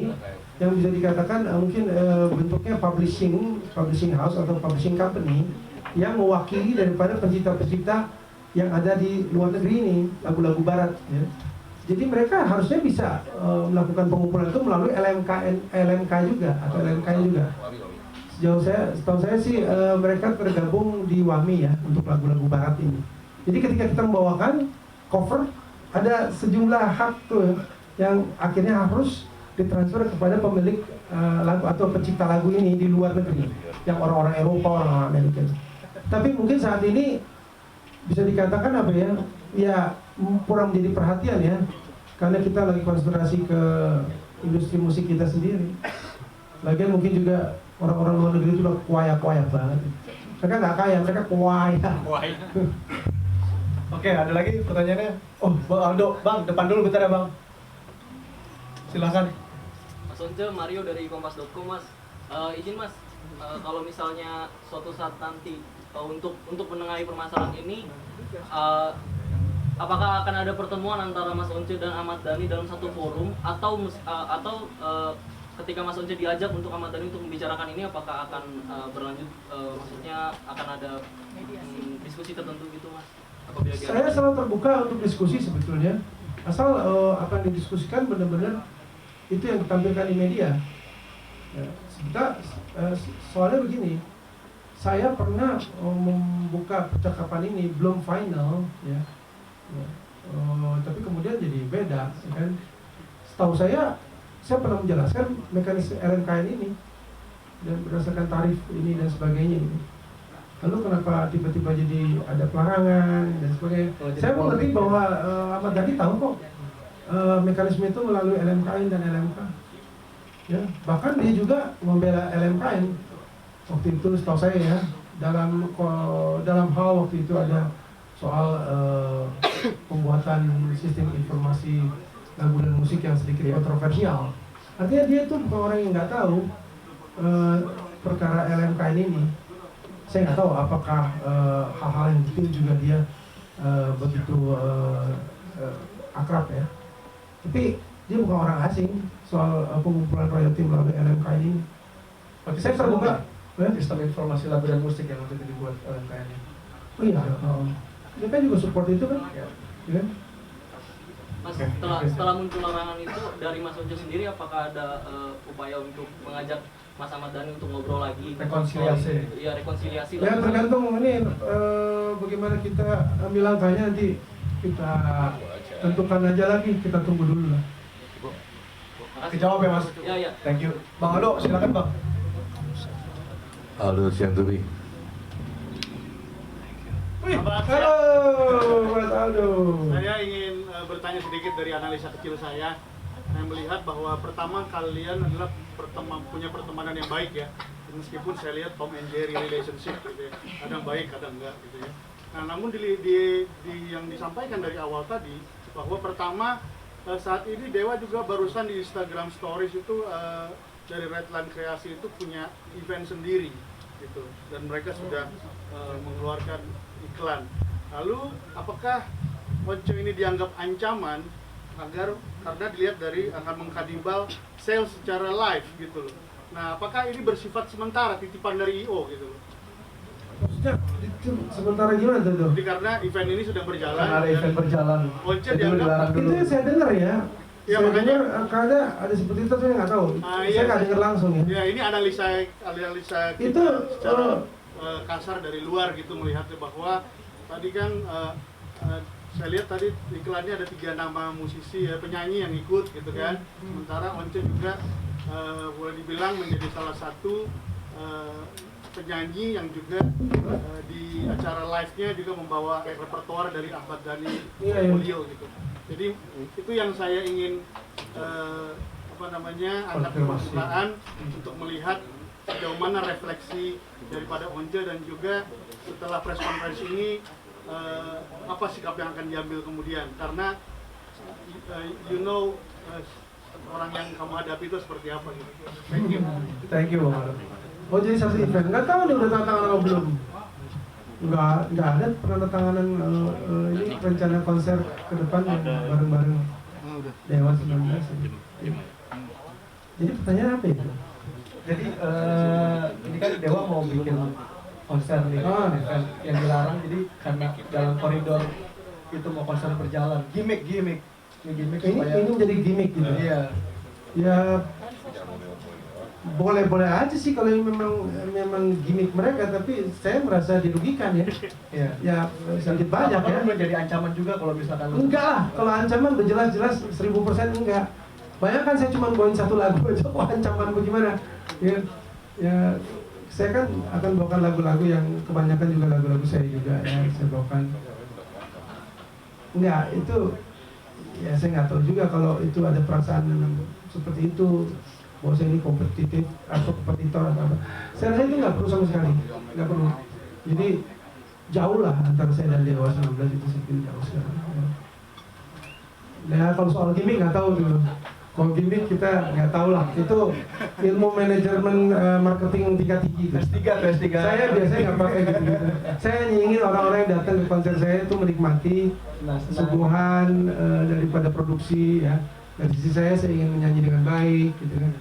yang bisa dikatakan mungkin bentuknya publishing house atau publishing company yang mewakili daripada pencipta-pencipta yang ada di luar negeri ini, lagu-lagu barat ya. Jadi mereka harusnya bisa melakukan pengumpulan itu melalui LMK juga atau LMK juga. Setahu saya sih mereka tergabung di WAMI ya untuk lagu-lagu barat ini. Jadi ketika kita membawakan cover, ada sejumlah hak tuh yang akhirnya harus ditransfer kepada pemilik lagu atau pencipta lagu ini di luar negeri, yang orang-orang Eropa, orang-orang Amerika. Tapi mungkin saat ini bisa dikatakan apa ya? Ya kurang menjadi perhatian ya, karena kita lagi konsentrasi ke industri musik kita sendiri. Lagian mungkin juga orang-orang luar negeri itu udah kuaya-kuaya banget. Mereka nggak kaya, mereka kuaya. Oke, ada lagi pertanyaannya? Oh, Bang Aldo, Bang, depan dulu bentar ya Bang. Silakan. Mas Once, Mario dari Kompas.com Mas. Izin Mas, kalau misalnya suatu saat nanti untuk menengahi permasalahan ini, apakah akan ada pertemuan antara Mas Once dan Ahmad Dhani dalam satu forum atau ketika Mas Once diajak untuk Ahmad Dhani untuk membicarakan ini, apakah akan berlanjut, maksudnya akan ada diskusi tertentu gitu Mas? Saya selalu terbuka untuk diskusi sebetulnya, asal apa yang didiskusikan benar-benar itu yang ditampilkan di media. Ya, soalnya begini, saya pernah membuka percakapan ini belum final, ya. Tapi kemudian jadi beda, ya kan? Setahu saya pernah menjelaskan mekanisme LMKN ini dan berdasarkan tarif ini dan sebagainya ini. Lalu kenapa tiba-tiba jadi ada pelarangan dan sebagainya? Saya mengerti bahwa Ahmad Dhani tahu kok mekanisme itu melalui LMKN dan LMK. Ya, bahkan dia juga membela LMKN waktu itu, setahu saya ya, dalam hal waktu itu ada soal pembuatan sistem informasi lagu dan musik yang sedikit kontroversial. Artinya dia itu bukan orang yang nggak tahu perkara LMKN ini. Saya nggak tahu apakah hal-hal yang detail juga dia begitu akrab ya. Tapi dia bukan orang asing soal pengumpulan royalti melalui LMKN ini. Saya terbuka. Sistem informasi lagu dan musik yang waktu itu dibuat LMKN ini. Oh iya. Dia kan juga support itu kan? Ya. Mas, setelah muncul larangan itu dari Mas Once sendiri, apakah ada upaya untuk mengajak Mas Ahmad Dhani untuk ngobrol lagi? Rekonsiliasi. Iya, rekonsiliasi. Ya tergantung ini bagaimana kita ambil langkahnya, nanti kita tentukan aja lagi, kita tunggu dulu lah. Dijawab ya Mas? Iya, iya. Thank you. Bang Aldo, silakan Bang. Aldo Sianturi. Halo, Mas Aldo. Saya ingin bertanya sedikit dari analisa kecil saya. Saya melihat bahwa pertama kalian adalah punya pertemanan yang baik ya. Meskipun saya lihat Tom and Jerry relationship gitu ya. Kadang baik, kadang enggak gitu ya. Nah, namun di yang disampaikan dari awal tadi bahwa pertama saat ini Dewa juga barusan di Instagram Stories itu dari Redline Kreasi itu punya event sendiri gitu, dan mereka sudah mengeluarkan iklan. Lalu apakah Once ini dianggap ancaman karena dilihat dari akan mengkanibal sales secara live gitu loh. Nah, apakah ini bersifat sementara, titipan dari IO gitu loh? Maksudnya sementara gimana tuh? Jadi karena event ini sudah berjalan. Ada event berjalan. Once dianggap itu yang saya dengar ya. Ya, saya makanya dengar ada seperti itu, saya nggak tahu. Saya nggak dengar langsung ya. Ya, ini analisa kita itu secara kasar dari luar gitu melihatnya, bahwa tadi kan saya lihat tadi iklannya ada 3 nama musisi ya, penyanyi yang ikut gitu kan. Sementara Once juga boleh dibilang menjadi salah satu penyanyi yang juga di acara live-nya juga membawa repertoire dari Ahmad Dhani Mulyo gitu. Jadi itu yang saya ingin angkat ke permukaan untuk melihat sejauh mana refleksi daripada Once, dan juga setelah press conference ini apa sikap yang akan diambil kemudian, karena orang yang kamu hadapi itu seperti apa gitu. Thank you. Thank you Bang. Oh, jadi satu event, nggak tahu nih udah tanda tangan atau belum. nggak ada penandatanganan ini rencana konser ke depan yang bareng-bareng Dewa 19. Jadi pertanyaan apa itu? Jadi ini kan Dewa mau bikin konser nih, event yang dilarang, jadi karena dalam koridor itu mau konser berjalan, gimmick ini jadi gimmick gitu. Iya. Ya boleh aja sih kalau memang gimmick mereka, tapi saya merasa dirugikan ya. Ya sedikit banyak ya. Menjadi ancaman juga kalau misalkan. Enggak lah, kalau ancaman berjelas-jelas 1000% enggak. Bayangkan saya cuma bawain satu lagu aja, kok ancaman bagaimana? Ya saya kan akan bawakan lagu-lagu yang kebanyakan juga lagu-lagu saya juga ya, saya bawakan. Enggak, itu ya saya nggak tahu juga kalau itu ada perasaan seperti itu. Bahwa saya ini kompetitif atau kompetitor atau apa. Saya rasa itu nggak perlu sama sekali, nggak perlu. Jadi jauh lah antara saya dan Dewa 19 itu sedikit jauh sekali. Ya kalau soal gimmick nggak tahu dulu. Kalau gimmick kita nggak tahu lah. Itu ilmu manajemen marketing tingkat tinggi. S3. Saya biasanya nggak pakai gitu. Saya ingin orang-orang yang datang ke konser saya itu menikmati suguhan daripada produksi ya. Dari sisi saya ingin menyanyi dengan baik gitu kan,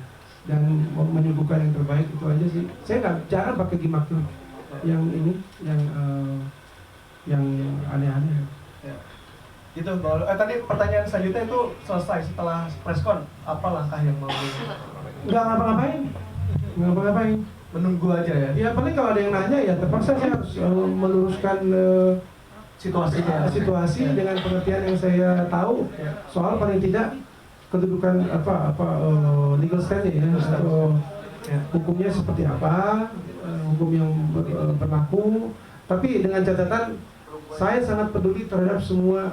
dan menyuguhkan yang terbaik, itu aja sih. Saya nggak jarang pakai gimmick yang ini, yang aneh-aneh. Ya. Gitu, tadi pertanyaan selanjutnya itu selesai setelah preskon, apa langkah yang mau? Nggak ngapa-ngapain. Menunggu aja ya? Ya paling kalau ada yang nanya ya terpaksa saya harus meluruskan situasi dengan pengertian yang saya tahu soal paling tidak kedudukan legal standing ya, atau hukumnya seperti apa, hukum yang berlaku. Tapi dengan catatan saya sangat peduli terhadap semua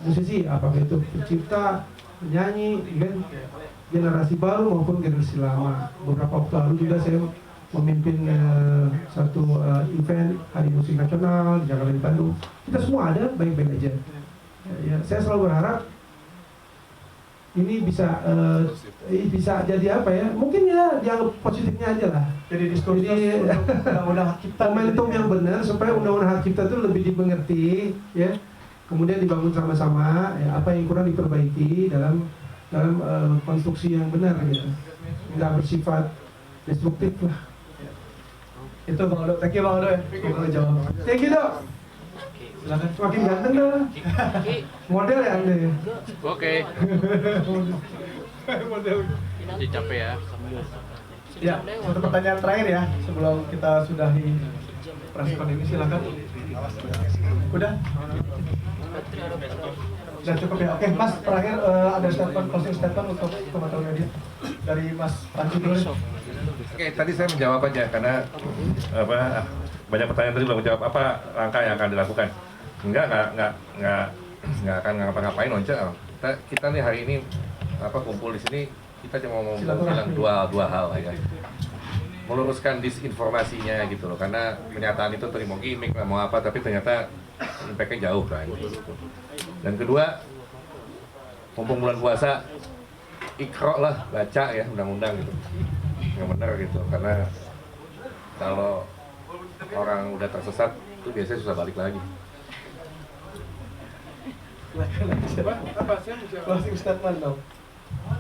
musisi, apakah itu pencipta, penyanyi, kan, generasi baru maupun generasi lama. Beberapa waktu lalu juga saya memimpin satu event Hari Musik Nasional di Jakarta, di Bandung. Kita semua ada baik-baik aja. Ya, saya selalu berharap ini bisa jadi apa ya? Mungkin ya dianggap positifnya aja lah. Jadi diskusi undang-undang hak cipta, momentum yang benar supaya undang-undang hak cipta itu lebih dimengerti, ya. Kemudian dibangun sama-sama. Ya, apa yang kurang diperbaiki dalam konstruksi yang benar, ya. Nggak bersifat destruktif lah. Itu Bang Aldo. Thank you Bang Aldo ya. Jawab. Thank you Dok. Silakan. Makin ganteng dah. Model ya Anda ya. Oke. Model. Capek ya. Ya, satu pertanyaan terakhir ya sebelum kita sudahi preskon ini, silakan. Udah? Udah cukup ya. Oke, Mas, terakhir ada closing statement untuk teman-teman media dari Mas Panji dulu. Oke, tadi saya menjawab aja karena banyak pertanyaan tadi belum menjawab apa langkah yang akan dilakukan. Enggak akan ngapa-ngapain Once. Kita nih hari ini kumpul di sini, kita cuma mau bilang dua hal aja. Meluruskan disinformasinya gitu loh, karena pernyataan itu tadi mau gimmick mau apa, tapi ternyata impact-nya jauh kan gitu. Dan kedua, mumpung bulan puasa, ikro lah, baca ya undang-undang gitu, yang benar gitu, karena kalau orang udah tersesat itu biasanya susah balik lagi. Closing statement dong.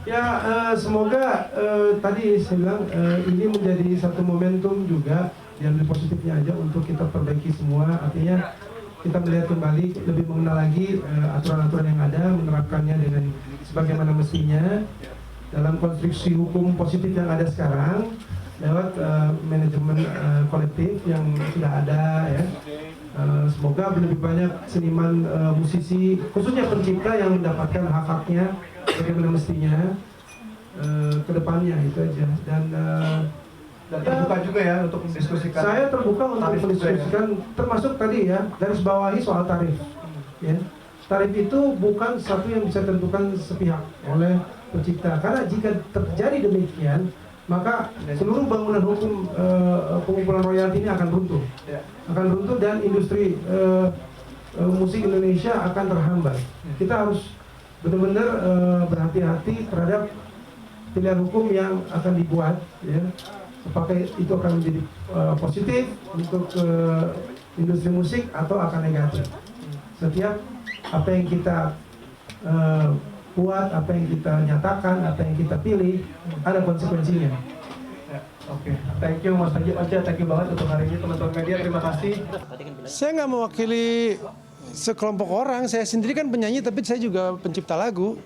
Ya semoga tadi saya bilang ini menjadi satu momentum juga yang lebih positifnya aja untuk kita perbaiki semua. Artinya kita melihat kembali, lebih mengenal lagi aturan-aturan yang ada, menerapkannya dengan sebagaimana mestinya dalam konstruksi hukum positif yang ada sekarang lewat manajemen kolektif yang sudah ada ya. Semoga lebih banyak seniman, musisi, khususnya pencipta yang mendapatkan hak-haknya bagaimana mestinya ke depannya, itu aja. Dan terbuka juga ya untuk mendiskusikan. Saya terbuka untuk mendiskusikan, termasuk tadi ya, garis bawahi soal tarif. Ya. Tarif itu bukan satu yang bisa ditentukan sepihak oleh pencipta, karena jika terjadi demikian, maka seluruh bangunan hukum pengumpulan royalti ini akan runtuh, dan industri musik Indonesia akan terhambat. Kita harus benar-benar berhati-hati terhadap pilihan hukum yang akan dibuat, ya. apakah itu akan menjadi positif untuk industri musik atau akan negatif. Setiap apa yang kita buat, apa yang kita nyatakan, apa yang kita pilih, ada konsekuensinya. Oke, thank you Mas Once, thank you banget untuk hari ini teman-teman media, terima kasih. Saya nggak mewakili sekelompok orang, saya sendiri kan penyanyi tapi saya juga pencipta lagu.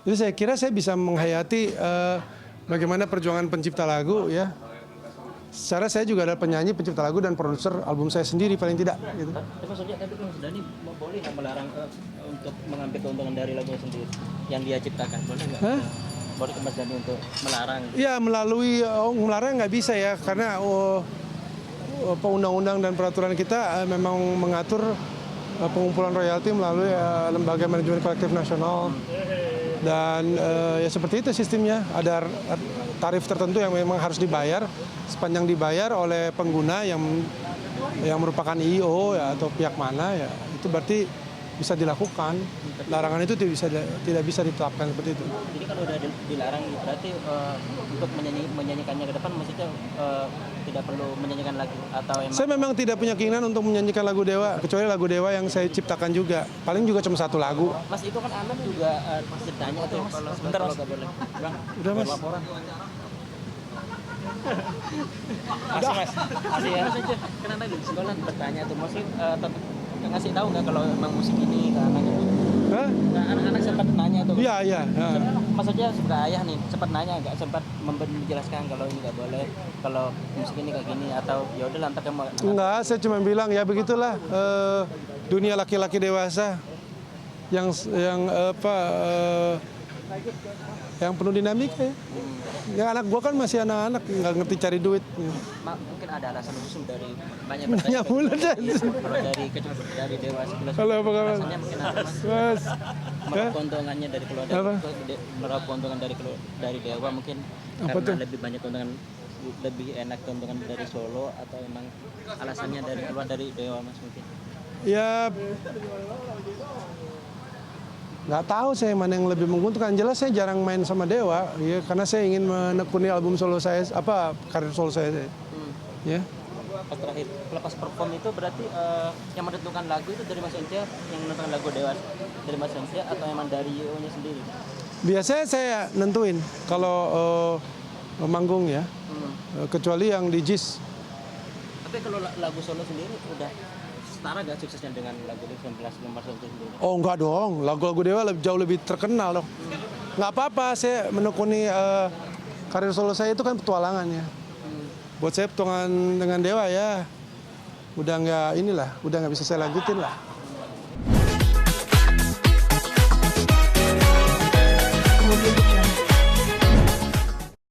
Jadi saya kira saya bisa menghayati bagaimana perjuangan pencipta lagu ya. Secara saya juga adalah penyanyi, pencipta lagu dan produser album saya sendiri paling tidak. Gitu. Tapi maksudnya tapi Mas Dhani boleh nggak melarang untuk mengambil keuntungan dari lagunya sendiri yang dia ciptakan, boleh nggak? Boleh Mas Dhani untuk melarang? Ya melalui melarang nggak bisa ya karena undang-undang dan peraturan kita memang mengatur pengumpulan royalti melalui lembaga manajemen kolektif nasional dan ya seperti itu sistemnya, ada tarif tertentu yang memang harus dibayar sepanjang dibayar oleh pengguna yang merupakan IO ya, atau pihak mana ya itu berarti bisa dilakukan. Larangan itu tidak bisa ditetapkan seperti itu. Jadi kalau udah dilarang berarti untuk menyanyikannya ke depan maksudnya tidak perlu menyanyikan lagi atau emang? Saya memang tidak punya keinginan untuk menyanyikan lagu Dewa kecuali lagu Dewa yang saya ciptakan juga. Paling juga cuma satu lagu. Mas itu kan Amet juga ceritanya tuh. Sebentar Mas. Udah Mas. Masih ya. Kenapa di sekolah bertanya tuh masih ngasih tahu nggak kalau emang musik ini ke anaknya? Nah, anak-anak sempat nanya tuh. Iya. Maksudnya sebagai ayah nih sempat nanya nggak, sempat menjelaskan kalau ini nggak boleh, kalau musik ini kayak gini atau ya udah lantas kamu? Enggak, saya cuma bilang ya begitulah dunia laki-laki dewasa yang penuh dinamika ya. Ya anak gua kan masih anak-anak nggak ngerti cari duit. Mungkin ada alasan khusus dari banyak Nanya mulu dan. Kalau dari Dewa 11. Halo, apa kabar? Alasannya mungkin ada Mas. Meraup keuntungannya dari keluarga. Meraup keuntungan dari Dewa mungkin apa karena tuh? lebih banyak keuntungan, lebih enak keuntungan dari Solo atau emang alasannya dari keluar dari Dewa Mas mungkin? Ya nggak tahu saya mana yang lebih menguntungkan. Jelas saya jarang main sama Dewa, ya karena saya ingin menekuni album solo saya, karir solo saya. Ya. Pas terakhir lepas perform itu berarti yang menentukan lagu itu dari Mas Once, yang menentukan lagu Dewa dari Mas Once atau emang dari IO-nya sendiri? Biasanya saya nentuin kalau manggung ya, kecuali yang di JIS. Tapi kalau lagu solo sendiri udah setara gak suksesnya dengan lagu 19 Mas Once sendiri? Oh enggak dong, lagu-lagu Dewa jauh lebih terkenal dong. Nggak apa-apa, saya menekuni karir solo saya itu kan petualangan ya. Buat saya petualangan dengan Dewa ya, udah nggak bisa saya lanjutin lah.